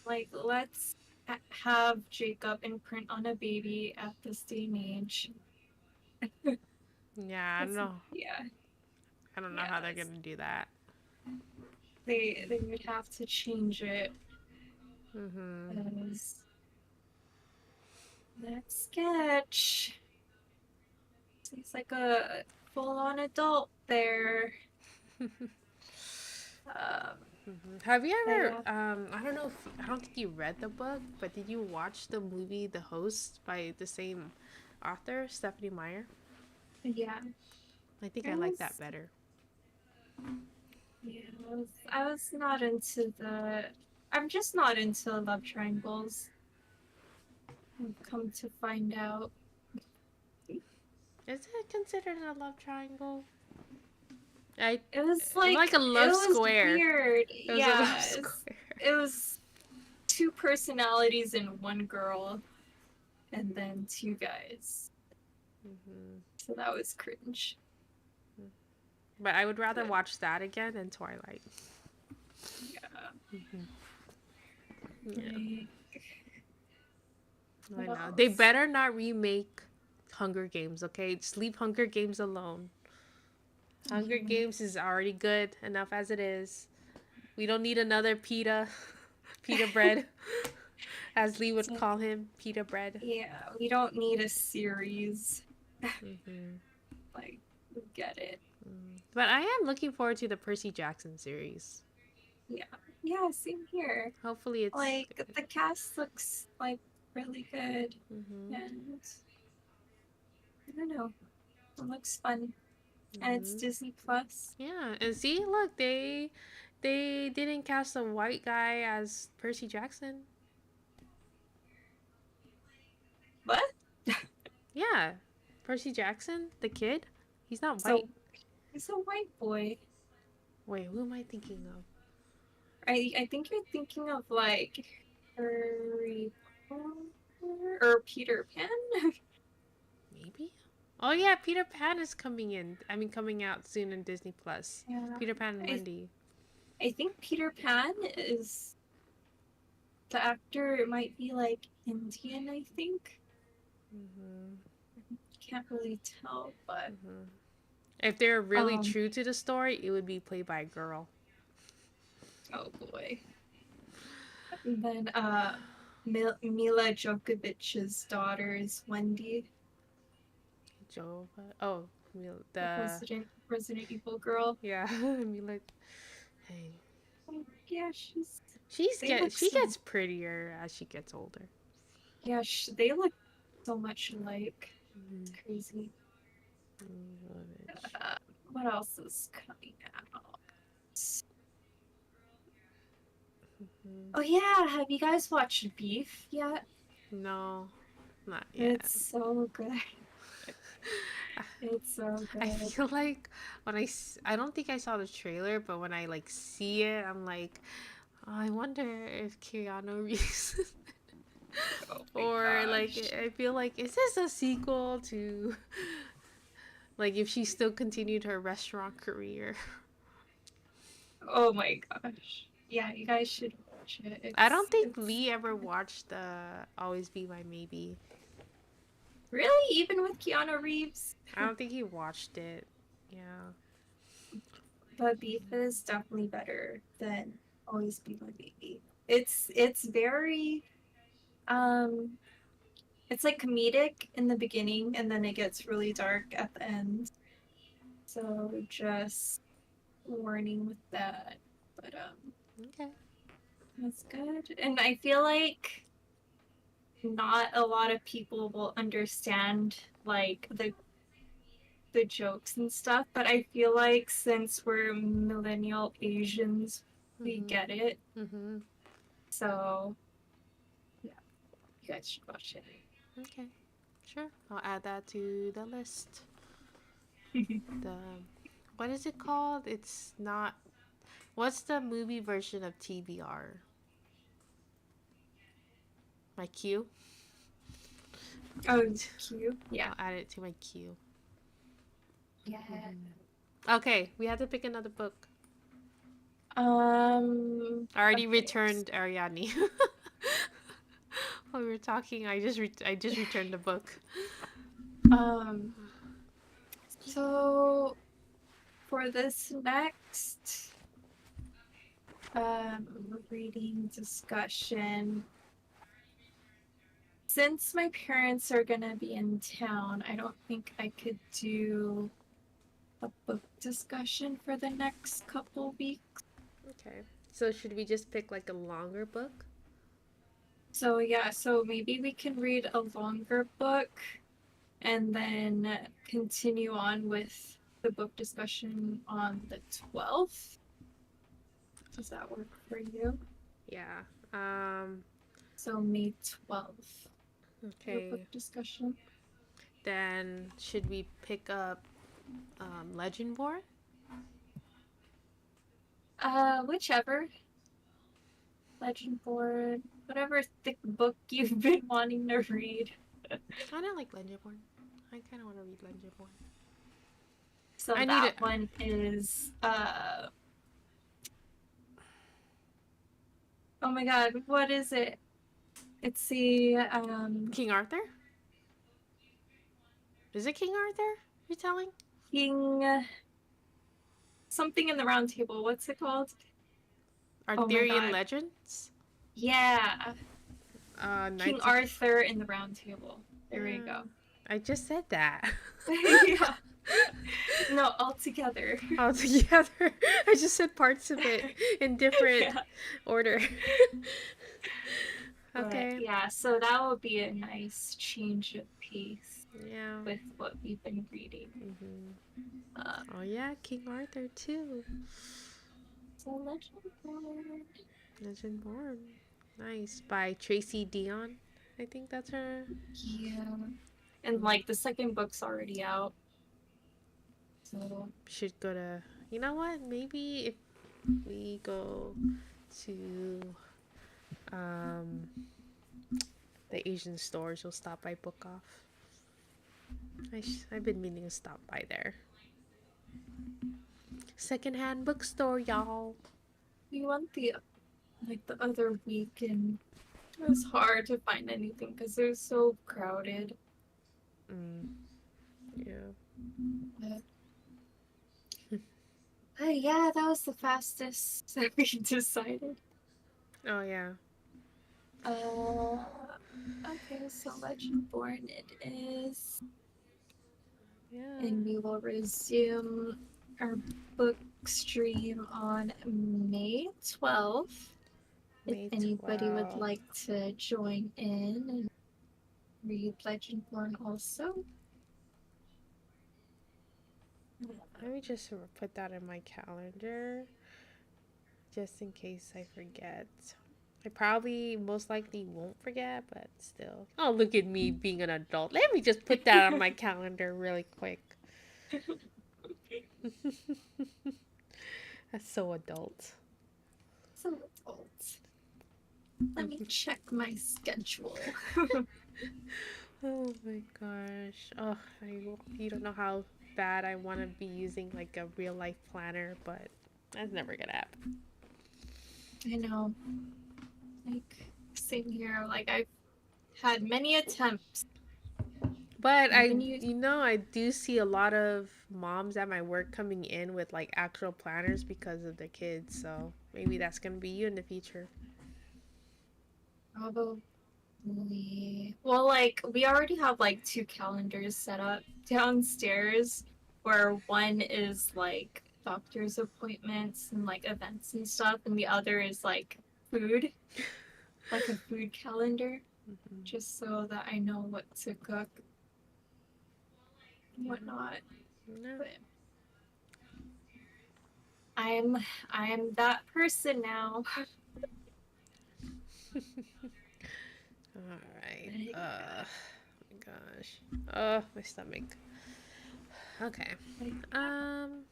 Like, let's have Jacob imprint on a baby at this day and age. Yeah, I don't know. Yeah, I don't know how they're Yes. gonna do that. they would have to change it. Mm-hmm. Because that sketch seems like a full-on adult there. Have you ever? Yeah. I don't know. I don't think you read the book, but did you watch the movie The Host by the same author, Stephanie Meyer? Yeah, I think It I like that was- better. yeah. I was not into the. I'm just not into love triangles. I've come to find out. Is it considered a love triangle? It was Like like a love it was square. Weird. It was Yeah, a love it's- square. it was two personalities in one girl, and then two guys. Mhm. So that was cringe. But I would rather But- watch that again than Twilight. Yeah. Yeah, Like, I What know. They else? better not remake Hunger Games, okay? Just leave Hunger Games alone. Hunger Mhm. Games is already good enough as it is. We don't need another pita, pita bread, as Lee would So- call him, pita bread. yeah, we don't need a series. Hmm. Like, we get it. But I am looking forward to the Percy Jackson series. Yeah, same here. Hopefully it's Like, good. the cast looks like really good. Mm-hmm. And I don't know, it looks fun. And it's Mm-hmm. Disney Plus. Yeah, and see, look, they didn't cast a white guy as Percy Jackson. What? Yeah, Percy Jackson, the kid, he's not white. So he's a white boy. Wait, who am I thinking of? I think you're thinking of like Harry Potter or Peter Pan. Maybe. Oh yeah, Peter Pan is coming in. I mean, coming out soon in Disney Plus. Yeah. Peter Pan and I Wendy. I think Peter Pan is the actor might be like Indian, I think. Mm-hmm. Can't really tell, but Mm-hmm. If they're really um true to the story, it would be played by a girl. oh boy. And then Mila Jokovich's daughter is Wendy, Jova. Oh, the the Resident Evil girl. yeah. I mean, like, hey, Yeah, they look she so gets prettier as she gets older. yeah, they look so much alike. Mm-hmm. It's crazy. Mm-hmm. Uh, what else is coming out? Oh yeah, have you guys watched Beef yet? No, not yet. It's so good. It's so I good. feel like I don't think I saw the trailer, but when I like see it, I'm like, oh, I wonder if Keanu Reeves Oh my or like gosh. I feel like is this a sequel to like if she still continued her restaurant career. Oh my gosh. Yeah, you guys should watch it. I don't think It's Lee ever watched the Always Be My Maybe. really even with Keanu Reeves. I don't think he watched it. Yeah. But Beef is definitely better than Always Be My Baby. It's very it's like comedic in the beginning and then it gets really dark at the end. So just warning with that. But Okay. that's good. And I feel like not a lot of people will understand like the jokes and stuff, but I feel like since we're millennial Asians, we Mhm. get it. Mhm. So yeah, you guys should watch it. Okay. Sure. I'll add that to the list. The what is it called? It's not. What's the movie version of TBR? My queue. Oh, cute. Yeah. I'll add it to my queue. Yeah. Okay, we have to pick another book. I already Okay. returned Ariadne. While we were talking, I just returned the book. Um so for this next reading discussion, since my parents are gonna be in town, I don't think I could do a book discussion for the next couple weeks. Okay. So should we just pick like a longer book? So yeah, so maybe we can read a longer book and then continue on with the book discussion on the 12th. Does that work for you? Yeah. So May 12th for book Okay. discussion. Then should we pick up Legendborn? Whichever. Legend board, whatever thick book you've been wanting to read. I don't like Legendborn. I kind of want to read Legendborn. So I need that it. one is oh my god, what is it? It's the King Arthur? Is it King Arthur? You're telling? King something in the round table. What's it called? Oh my Arthurian god. Legends? Yeah. King Knights of... Arthur in the round table. There you go. I just said that. Yeah. No, all together. All together. I just said parts of it in different Yeah. order. But Okay. yeah, so that would be a nice change of pace Yeah. with what we've been reading. Mm-hmm. Uh, Oh yeah, King Arthur too. so Legend. Legend Born. Nice. By Tracy Dion. I think that's her. Yeah. And like the second book's already out. So Should go to. You know what? Maybe if we go to um the Asian stores, we'll stop by Book Off. I've been meaning to stop by there. Secondhand bookstore, y'all. we went the other week and it was hard to find anything because it was so crowded. Mm, yeah. But, yeah, that was the fastest that we decided. Oh yeah. Uh, okay, so Legend Born it is. Yeah. And we will resume our book stream on May 12th. If May anybody would 12th. like to join in and read Legendborn also. Let me just put that in my calendar just in case I forget. I probably most likely won't forget, but still. Oh, look at me being an adult. Let me just put that on my calendar really quick. That's so adult. So adult. Let me check my schedule. Oh my gosh. Oh, you don't know how bad I want to be using like a real life planner, but that's never gonna happen. I know. Like, same here. Like, I've had many attempts. But Even you. I do see a lot of moms at my work coming in with like actual planners because of their kids. So maybe that's gonna be you in the future. Probably. Well, like, we already have like two calendars set up downstairs where one is like doctor's appointments and like events and stuff, and the other is like food, like a food calendar, Mm-hmm. just so that I know what to cook and whatnot. No. But I'm that person now. All right. My gosh. Oh, my stomach. Okay. Um.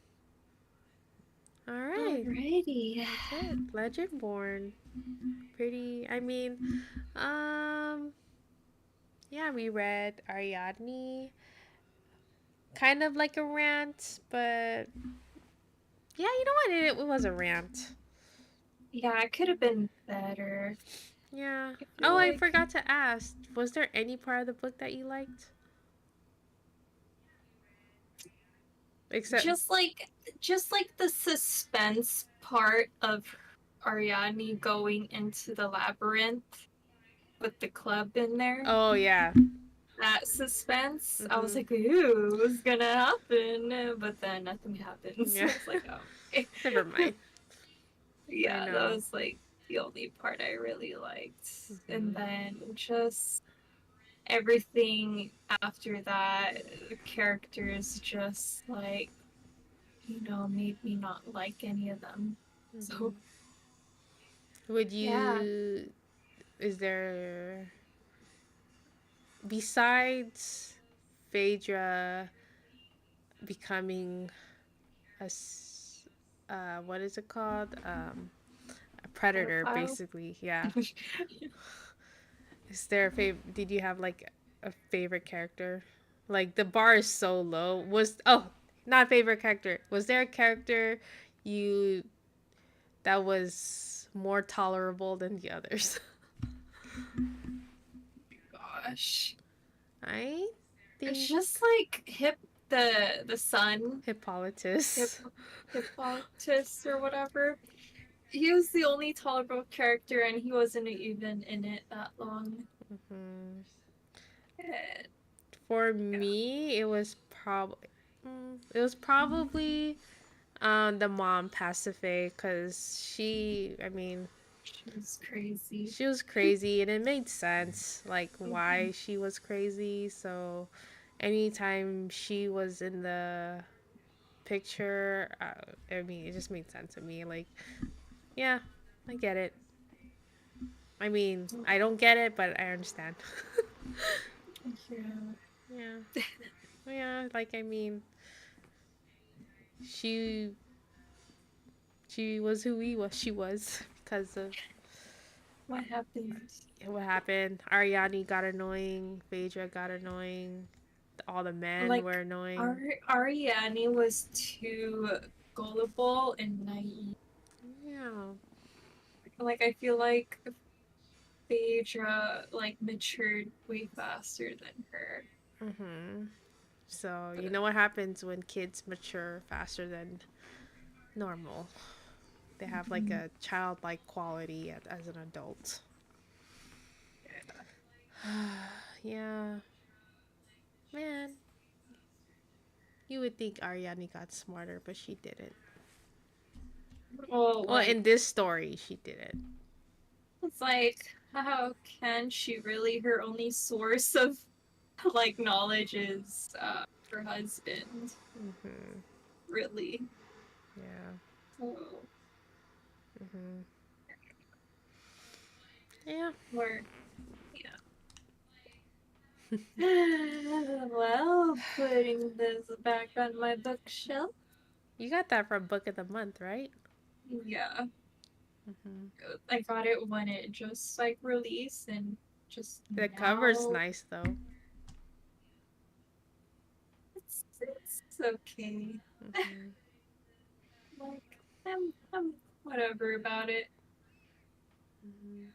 All right. Alrighty. That's it. Legend Born. Pretty. I mean, um. Yeah, we read Ariadne. Kind of like a rant, but yeah, you know what? It was a rant. Yeah, it could have been better. Yeah. I feel Oh, I like forgot to ask. Was there any part of the book that you liked? Except. just like the suspense part of Ariadne going into the labyrinth with the club in there. Oh yeah. That suspense, I was Mhm. like, "Ooh, what's gonna happen?" But then nothing happens. So Yeah. I was like, "Oh, okay." Never mind. I Yeah, that know. was like the only part I really liked. And Mhm. then just everything after that, the characters just like made me not like any of them. So Mhm. Would yeah, you? Is there besides Phaedra becoming what is it called? A predator, pedophile. basically. Yeah. Is there a favorite? Did you have like a favorite character? Like the bar is so low. Not favorite character. Was there a character you that was more tolerable than the others? Gosh, I it's think just like the son Hip Hippolytus. Hippolytus or whatever. He was the only tolerable character, and he wasn't even in it that long. Hmm. And, For yeah. me, it was probably the mom Pasiphae because I mean, She was crazy. She was crazy, and it made sense, like, Mhm. why she was crazy. So, anytime she was in the picture, I mean, it just made sense to me. Like, yeah, I get it. I mean, I don't get it, but I understand. Yeah. Yeah. Yeah, like, I mean, she she was who she was because of What happened? what happened. Ariadne got annoying, Phaedra got annoying, all the men were Like, annoying. Ariadne was too gullible and naive. Yeah. Like, I feel like Phaedra like matured way faster than her. Mhm. So, you But know what happens when kids mature faster than normal? They have like mhm. a childlike quality as an adult. Yeah. Man, you would think Ariadne got smarter, but she didn't. Well, Well, like in this story, she didn't. it's like how can she really? Her only source of like knowledge is her husband. Mhm. Really. Yeah. So, Mhm. Yeah. or well, putting this back on my bookshelf. You got that from Book of the Month, right? Yeah, Mhm. I got it when it just like released, and just The cover's now nice though. it's okay. Mhm. Like I'm whatever about it. Mhm.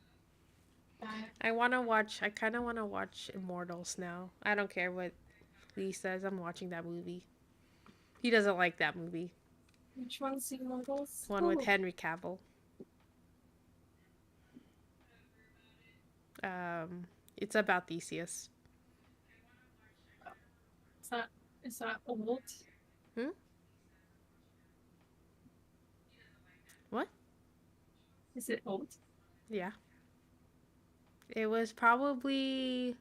But I kind of want to watch Immortals now. I don't care what Lee says. I'm watching that movie. He doesn't like that movie. which one's the models? One with Oh, Henry Cavill. It's about Theseus. is that is that old? Hmm? What? Is it old? Yeah. It was probably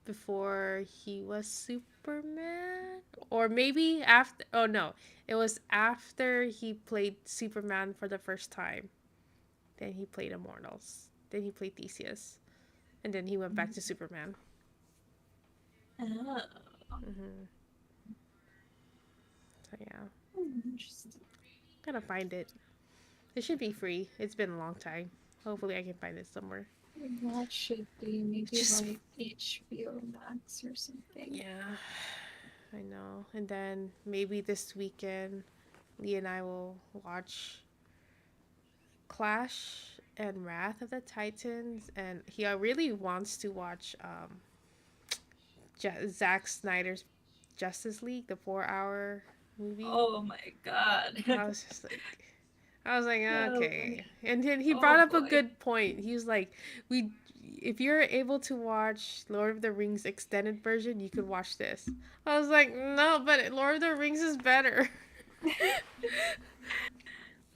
before he was Superman, or maybe after. Oh no, it was after he played Superman for the first time. Then he played Immortals. Then he played Theseus, and then he went back to Superman. Oh, Hmm. So yeah, interesting. gotta find it. It should be free. It's been a long time. Hopefully, I can find it somewhere. That should be maybe Just like HBO Max or something. yeah, I know. And then maybe this weekend, Lee and I will watch Clash and Wrath of the Titans, and he really wants to watch Zack Snyder's Justice League, the 4 hour movie. Oh my god. I was just like, I was like, Oh okay. boy. And then he brought Oh up a boy. good point. He was like, we, if you're able to watch Lord of the Rings extended version, you could watch this. I was like, no, but Lord of the Rings is better.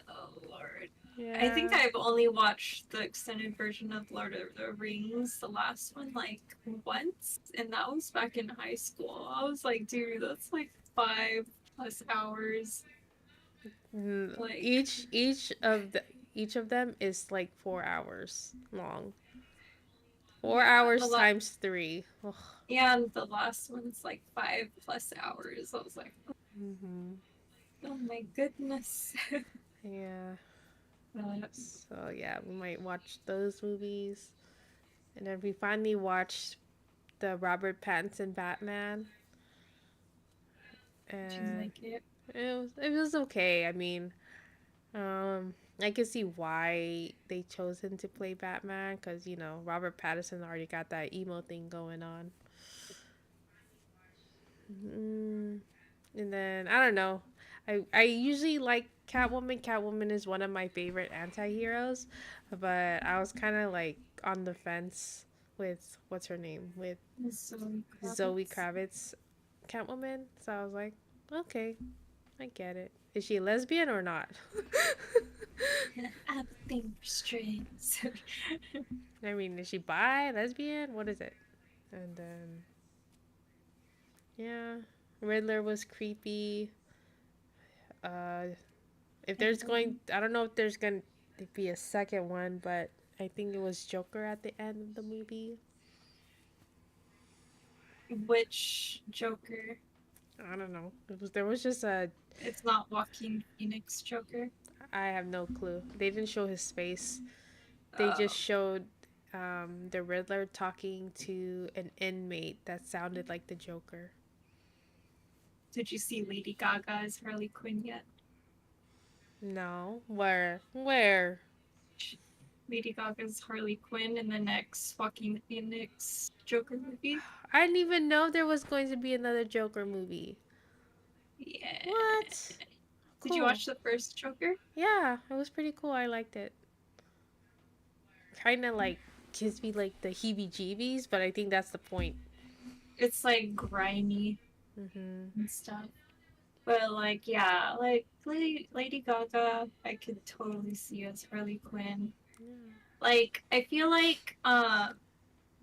Oh lord. I think Yeah. I've only watched the extended version of Lord of the Rings, the last one, like once, and that was back in high school. I was like, dude, that's like 5+ hours. Like, Each of them is like 4 hours long. Four yeah, hours times three. Ugh. and the last one's like 5+ hours. I was like, Mm-hmm. oh my goodness. Yeah. But So yeah, we might watch those movies, and then we finally watched the Robert Pattinson Batman, do you and like it? it was okay. I mean, I can see why they chose him to play Batman because Robert Pattinson already got that emo thing going on. Mm, and then I don't know. I usually like Catwoman. Catwoman is one of my favorite anti-heroes, but I was kind of like on the fence with what's her name with Zoe Zoe Kravitz. Kravitz Catwoman. So I was like, okay, I get it. Is she a lesbian or not? I have a thing for strings. I mean, is she bi, lesbian? What is it? And then, yeah, Riddler was creepy. Uh, if there's going, I don't know if there's going to be a second one, but I think it was Joker at the end of the movie. Which Joker? I don't know. There was just a. It's not Joaquin Phoenix Joker. I have no clue. They didn't show his face. They Oh, just showed the Riddler talking to an inmate that sounded like the Joker. did you see Lady Gaga as Harley Quinn yet? No, where? Where? Lady Gaga's Harley Quinn in the next Joaquin Phoenix Joker movie. I didn't even know there was going to be another Joker movie. Yeah. What? Did you Cool. watch the first Joker? Yeah, it was pretty cool. I liked it. Kind of like gives me like the heebie-jeebies, but I think that's the point. It's like grimy Mhm. and stuff. But like, yeah, like Lady Gaga, I could totally see as Harley Quinn. Yeah. Like, I feel like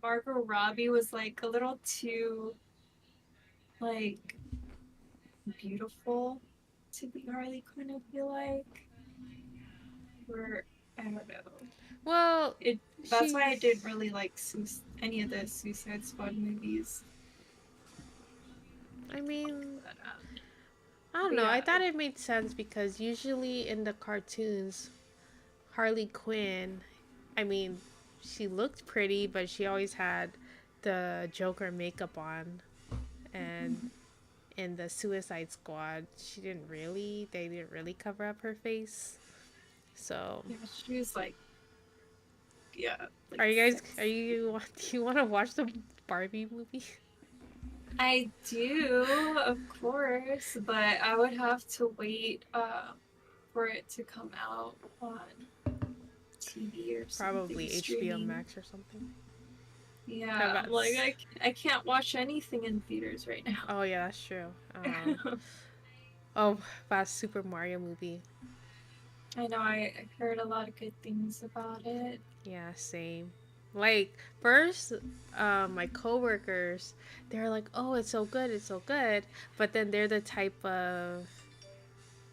Margot Robbie was like a little too like beautiful to be Harley Quinn. I feel like, or I don't know. Well, That's why I she's. didn't really like any of the Suicide Squad movies. I mean, But, I don't but know. I yeah, thought it made sense because usually in the cartoons, Harley Quinn, I mean, she looked pretty, but she always had the Joker makeup on. And in the Suicide Squad, they didn't really cover up her face. So, yeah, she was like, yeah, like are you guys, sexy. do you want to watch the Barbie movie? I do, of course, but I would have to wait for it to come out on TV or something Probably HBO streaming. Max or something. How Yeah, about, I'm like I can't watch anything in theaters right oh yeah, that's true. now. Oh, about Super Mario movie. I know I heard a lot of good things about it. Yeah, same. Like first, my coworkers, they're like, "Oh, it's so good, it's so good," but then they're the type of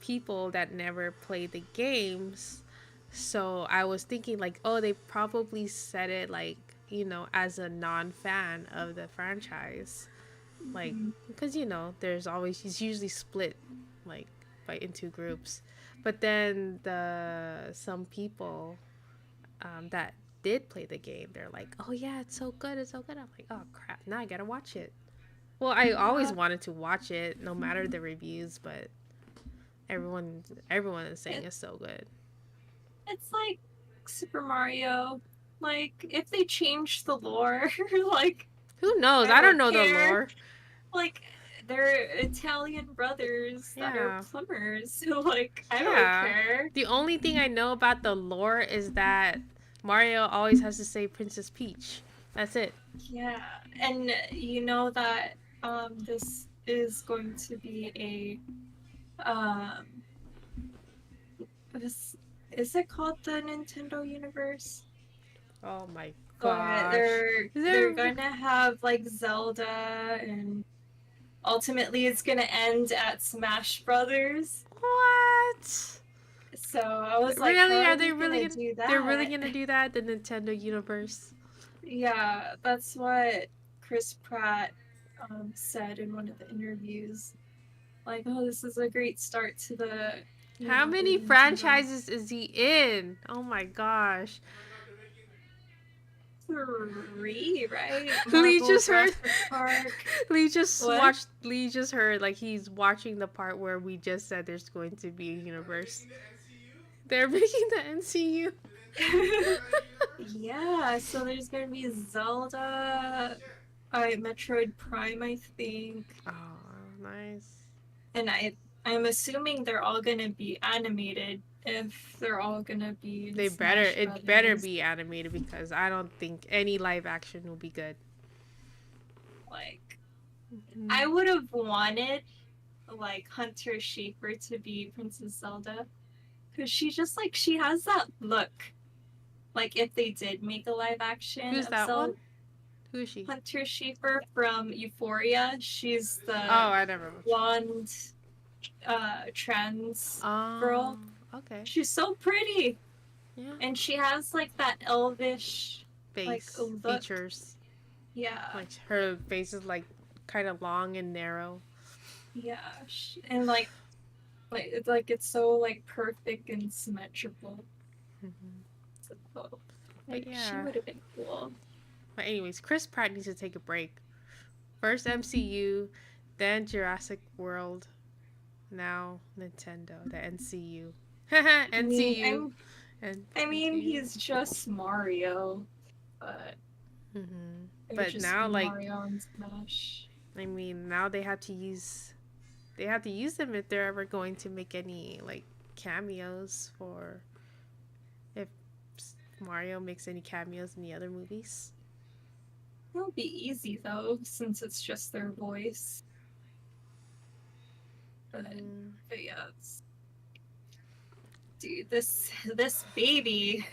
people that never play the games. So I was thinking like, oh, they probably said it like, as a non-fan of the franchise. Like, Mhm. because there's always it's usually split like by into groups. But then the some people that did play the game, they're like, "Oh yeah, it's so good, it's so good." I'm like, "Oh crap, now I gotta watch it." Well, I always Yeah, wanted to watch it, no matter the reviews, but everyone is saying it, it's so good. it's like Super Mario. Like if they changed the lore, like Who knows? I I don't don't know the care. lore. Like they're Italian brothers that are Yeah, plumbers, so like I don't yeah. care. The only thing I know about the lore is that Mario always has to say Princess Peach. That's it. Yeah, and you know that this is going to be this is it called the Nintendo Universe? Oh my So gosh. Is they're there gonna have like Zelda, and ultimately it's gonna end at Smash Brothers. what? So I was like, how Really? are Are they they really gonna gonna? do They're really that? gonna do that? The Nintendo universe. Yeah, that's what Chris Pratt said in one of the interviews. Like, oh, this is a great start to How the many Nintendo franchises is he in? Oh my gosh. 3, right? Lee Marvel, just heard. Jurassic Park. What? Lee just heard like he's watching the part where we just said there's going to be a universe. They're making the NCU. Yeah, so there's gonna be Zelda, Metroid Prime, I think, Oh, nice. and I'm assuming they're all gonna be animated if they're all gonna be in They better Smash it better Brothers. be animated because I don't think any live action will be good. Like, I would have wanted like Hunter Schafer to be Princess Zelda Because she just like she has that look. Like if they did make a live action Who's of that one? Who is she? Hunter Schafer from Euphoria. She's Oh, the I never watched. blonde trans Oh, girl. okay. She's so pretty. Yeah. And she has like that elvish like Face, look. features. Yeah. Like her face is like kind of long and narrow. Yeah. And like it's so like perfect and symmetrical. Mm-hmm. So, But like she yeah. would have been cool. But anyways, Chris Pratt needs to take a break. First MCU, then Jurassic World, now Nintendo, the NCU. I mean, NCU. I mean, he's just Mario, but Mm-hmm. it would But just now, be like, Mario and Smash. I mean, now they have to use them if they're ever going to make any like cameos for if Mario makes any cameos in the other movies. It'll be easy though, since it's just their voice. But, Mm. but yeah, dude, this baby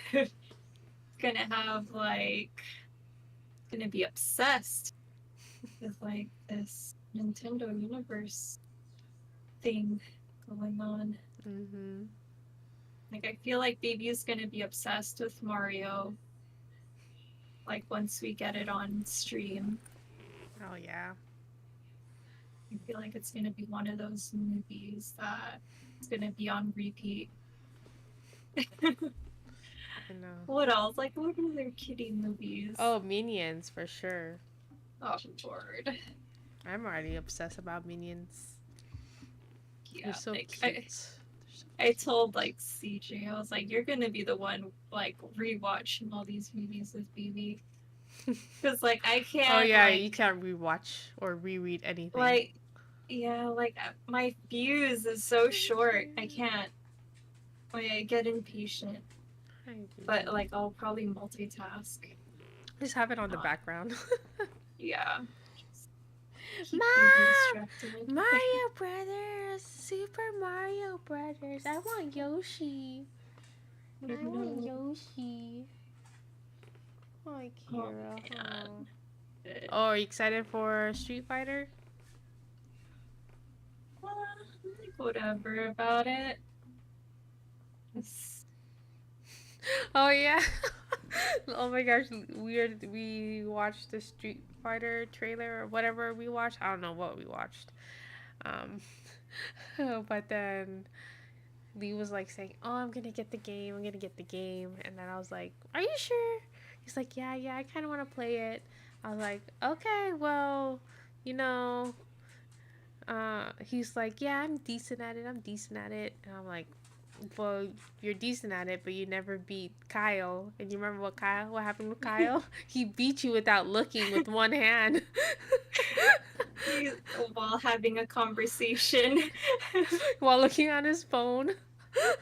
gonna have like gonna be obsessed with like this Nintendo universe thing going on. Mm-hmm. Like I feel like baby's gonna be obsessed with Mario. Like once we get it on stream, Oh yeah. I feel like it's gonna be one of those movies that it's gonna be on repeat. I know. What else? Like what other kiddie movies? Oh, Minions for sure. Oh Lord. I'm already obsessed about Minions. Yeah, They're so like, cute. I told like CJ, I was like, you're gonna be the one like rewatching all these movies with BB. Because like I can't. Oh yeah, like, you can't rewatch or reread anything. Like, yeah, like my fuse is so short. I can't. Like I get impatient. But like I'll probably multitask. Just have it on the background. Yeah. Mom! Mario Brothers! Super Mario Brothers! I want Yoshi! I want Yoshi! Oh, Kira. Oh, are you excited for Street Fighter? Like whatever about it. Oh yeah. Oh my gosh, we watched the Street Fighter trailer or whatever we watched. I don't know what we watched. Um but then Lee was like saying, "Oh, I'm going to get the game. I'm going to get the game." And then I was like, "Are you sure?" He's like, "Yeah, I kind of want to play it." I was like, "Okay, well, you know, he's like, "Yeah, I'm decent at it. I'm decent at it." And I'm like, "Well, you're decent at it, but you never beat Kyle." And you remember what happened with Kyle? He beat you without looking with one hand. While having a conversation. While looking on his phone. Oh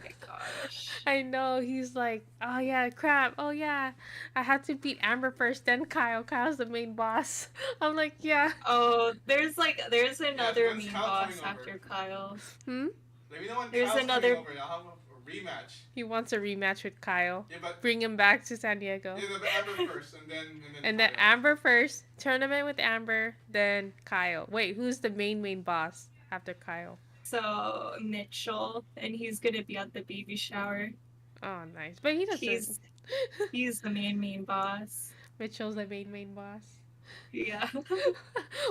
my gosh. I know. He's like, "Oh yeah, crap. Oh yeah, I had to beat Amber first, then Kyle. Kyle's the main boss." I'm like, "Yeah." Oh, there's another main boss after Kyle. Hmm? Let me know when There's Kyle's another. Coming over. I'll have a rematch. He wants a rematch with Kyle. Yeah, but bring him back to San Diego. Yeah, the Amber first, and then Amber first. Tournament with Amber, then Kyle. Wait, who's the main boss after Kyle? So Mitchell, and he's gonna be at the baby shower. Oh, nice. But he doesn't. He's the main boss. Mitchell's the main boss. Yeah.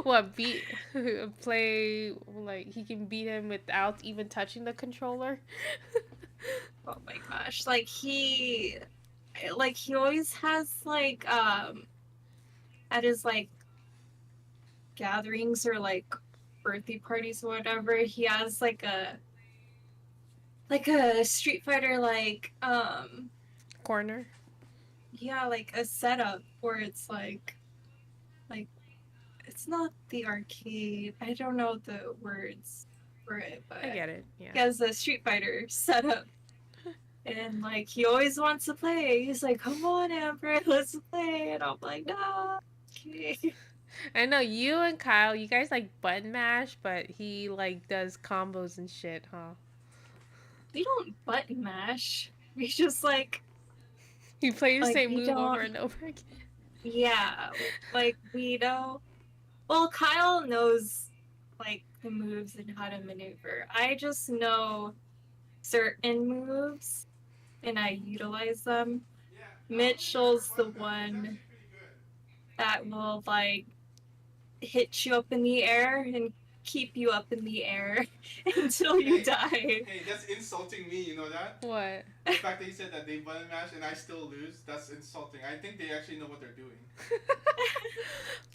What play like he can beat him without even touching the controller? Oh my gosh! Like he always has like at his like gatherings or like birthday parties or whatever, he has like a Street Fighter like corner. Yeah, like a setup where it's like it's not the arcade. I don't know the words for it, but I get it. Yeah. He has a Street Fighter setup. And like he always wants to play. He's like, "Come on, Amber, let's play." And I'm like, "No." Okay. I know you and Kyle, you guys like button mash, but he like does combos and shit, huh? we don't button mash. We just like You play the same we move over don't. and over again. Yeah, like we know. Well, Kyle knows like the moves and how to maneuver. I just know certain moves and I utilize them. Yeah, I don't think I ever Mitchell's the button mash. It's one actually pretty good. that will like hit you up in the air and keep you up in the air until you Hey, die. hey, that's insulting me. You know that? What? The fact that you said that they button mash and I still lose, that's insulting. I think they actually know what they're doing.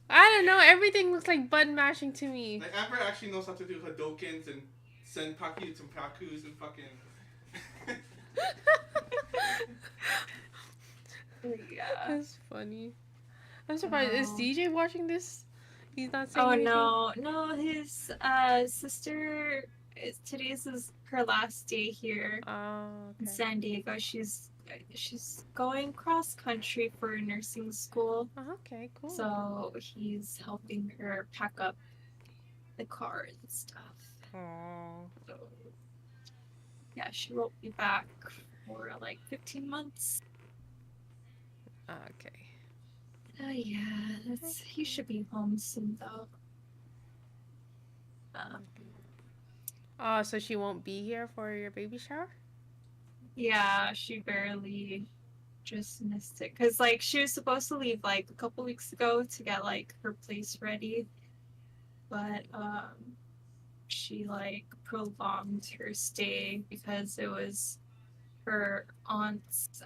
I don't know. Everything looks like button mashing to me. Like Amber actually knows how to do Hadokens and Senpaku to Pakus and fucking. Yeah. That's funny. I'm surprised. Is DJ watching this? He's not saying Oh anything. no, his sister. Today's is her last day here Oh, in okay. San Diego. She's going cross country for nursing school. Oh, okay, cool. So he's helping her pack up the car and stuff. Oh. So yeah, she won't be back for like 15 months. Okay. Oh yeah, he should be home soon though. Oh, so she won't be here for your baby shower? Yeah, she barely just missed it because like she was supposed to leave like a couple weeks ago to get like her place ready, but she like prolonged her stay because it was her aunt's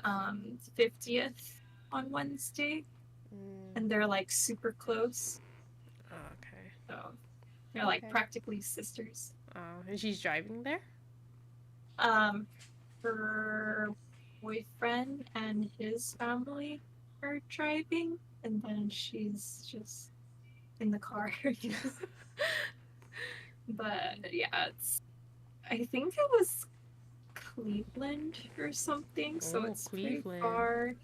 50th on Wednesday, and they're like super close. Oh, okay. So they're like practically sisters. Oh, and she's driving there? Her boyfriend and his family are driving, and then she's just in the car. But yeah, I think it was Cleveland or something, so it's Cleveland. Pretty far.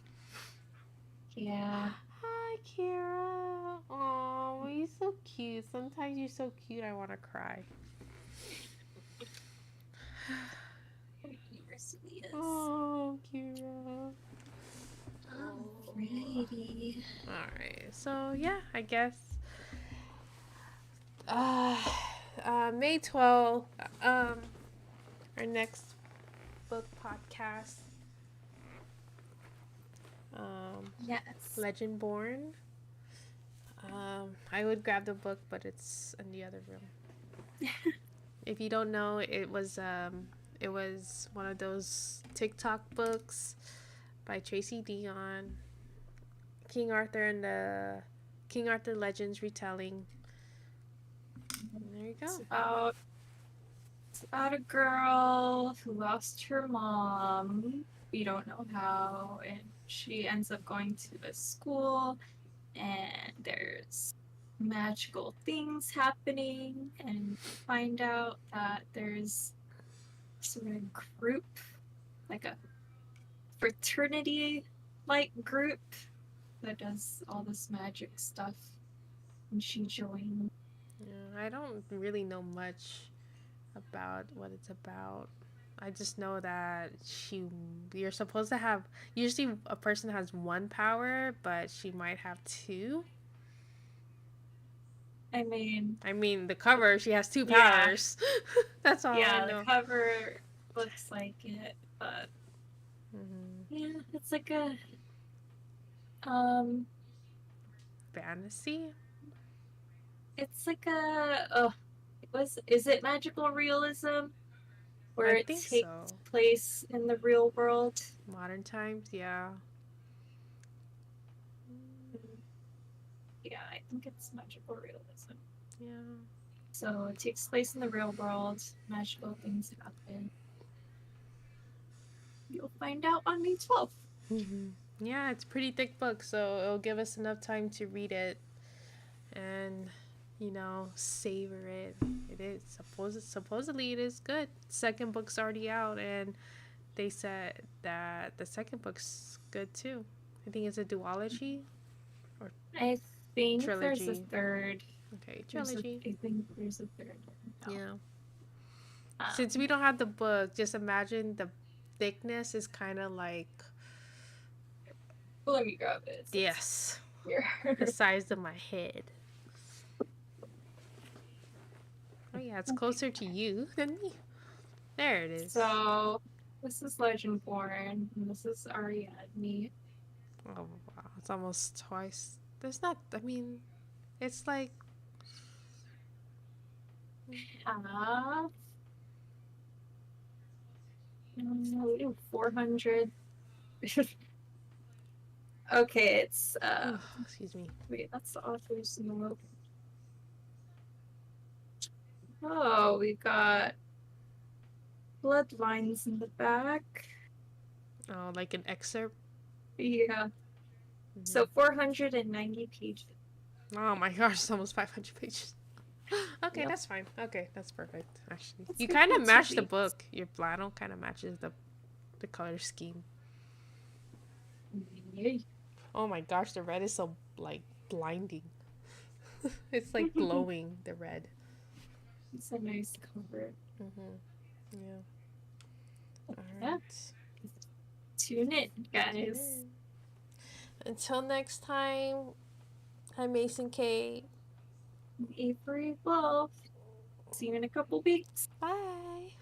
Yeah. Hi, Kira. Oh, you're so cute. Sometimes you're so cute, I want to cry. Oh, Kira. Alrighty. Alright, so yeah, I guess. May 12th, our next book podcast. Yes. Legend Born. I would grab the book, but it's in the other room. If you don't know, it was one of those TikTok books by Tracy Dion. King Arthur and the King Arthur Legends retelling. And there you go. It's about a girl who lost her mom. We don't know how, and she ends up going to a school, and there's magical things happening, and find out that there's sort of group, like a fraternity-like group that does all this magic stuff, and she joined. Yeah, I don't really know much about what it's about. I just know that you're supposed to have, usually a person has one power, but she might have two. I mean, the cover, she has two powers. That's all I know. Yeah, the cover looks like it, but yeah, it's like a fantasy. It's like a is it magical realism? Where it takes place in the real world. Modern times, yeah. Yeah, I think it's magical realism. Yeah. So it takes place in the real world. Magical things happen. You'll find out on May 12th. Yeah, it's a pretty thick book, so it'll give us enough time to read it and, savor it. It is supposedly it is good. Second book's already out, and they said that the second book's good too. I think it's a duology, or I think trilogy. There's a third. Okay, trilogy. I think there's a third. No. Yeah. Since we don't have the book, just imagine the thickness is kind of like, Let me grab it. yes, Here. the size of my head. Oh yeah, it's closer to you than me. There it is. So, this is Legendborn, and this is Ariadne. Oh wow, it's almost twice. There's not. I mean, it's like Half. We do 400. Okay, it's excuse me. wait, that's the author's note. Oh, we got bloodlines in the back. Oh, like an excerpt. Yeah. So 490 pages. Oh my gosh, it's almost 500 pages. Okay, Yep. that's fine. Okay, that's perfect. Actually, That's you good kind for of 2 match the weeks. book. Your flannel kind of matches the color scheme. Yay. Oh my gosh, the red is so like blinding. It's like glowing. The red. It's a nice cover. Yeah. All Yeah. right. Tune in, guys. Until next time, I'm Mason Kate. AveryWolfe. See you in a couple weeks. Bye.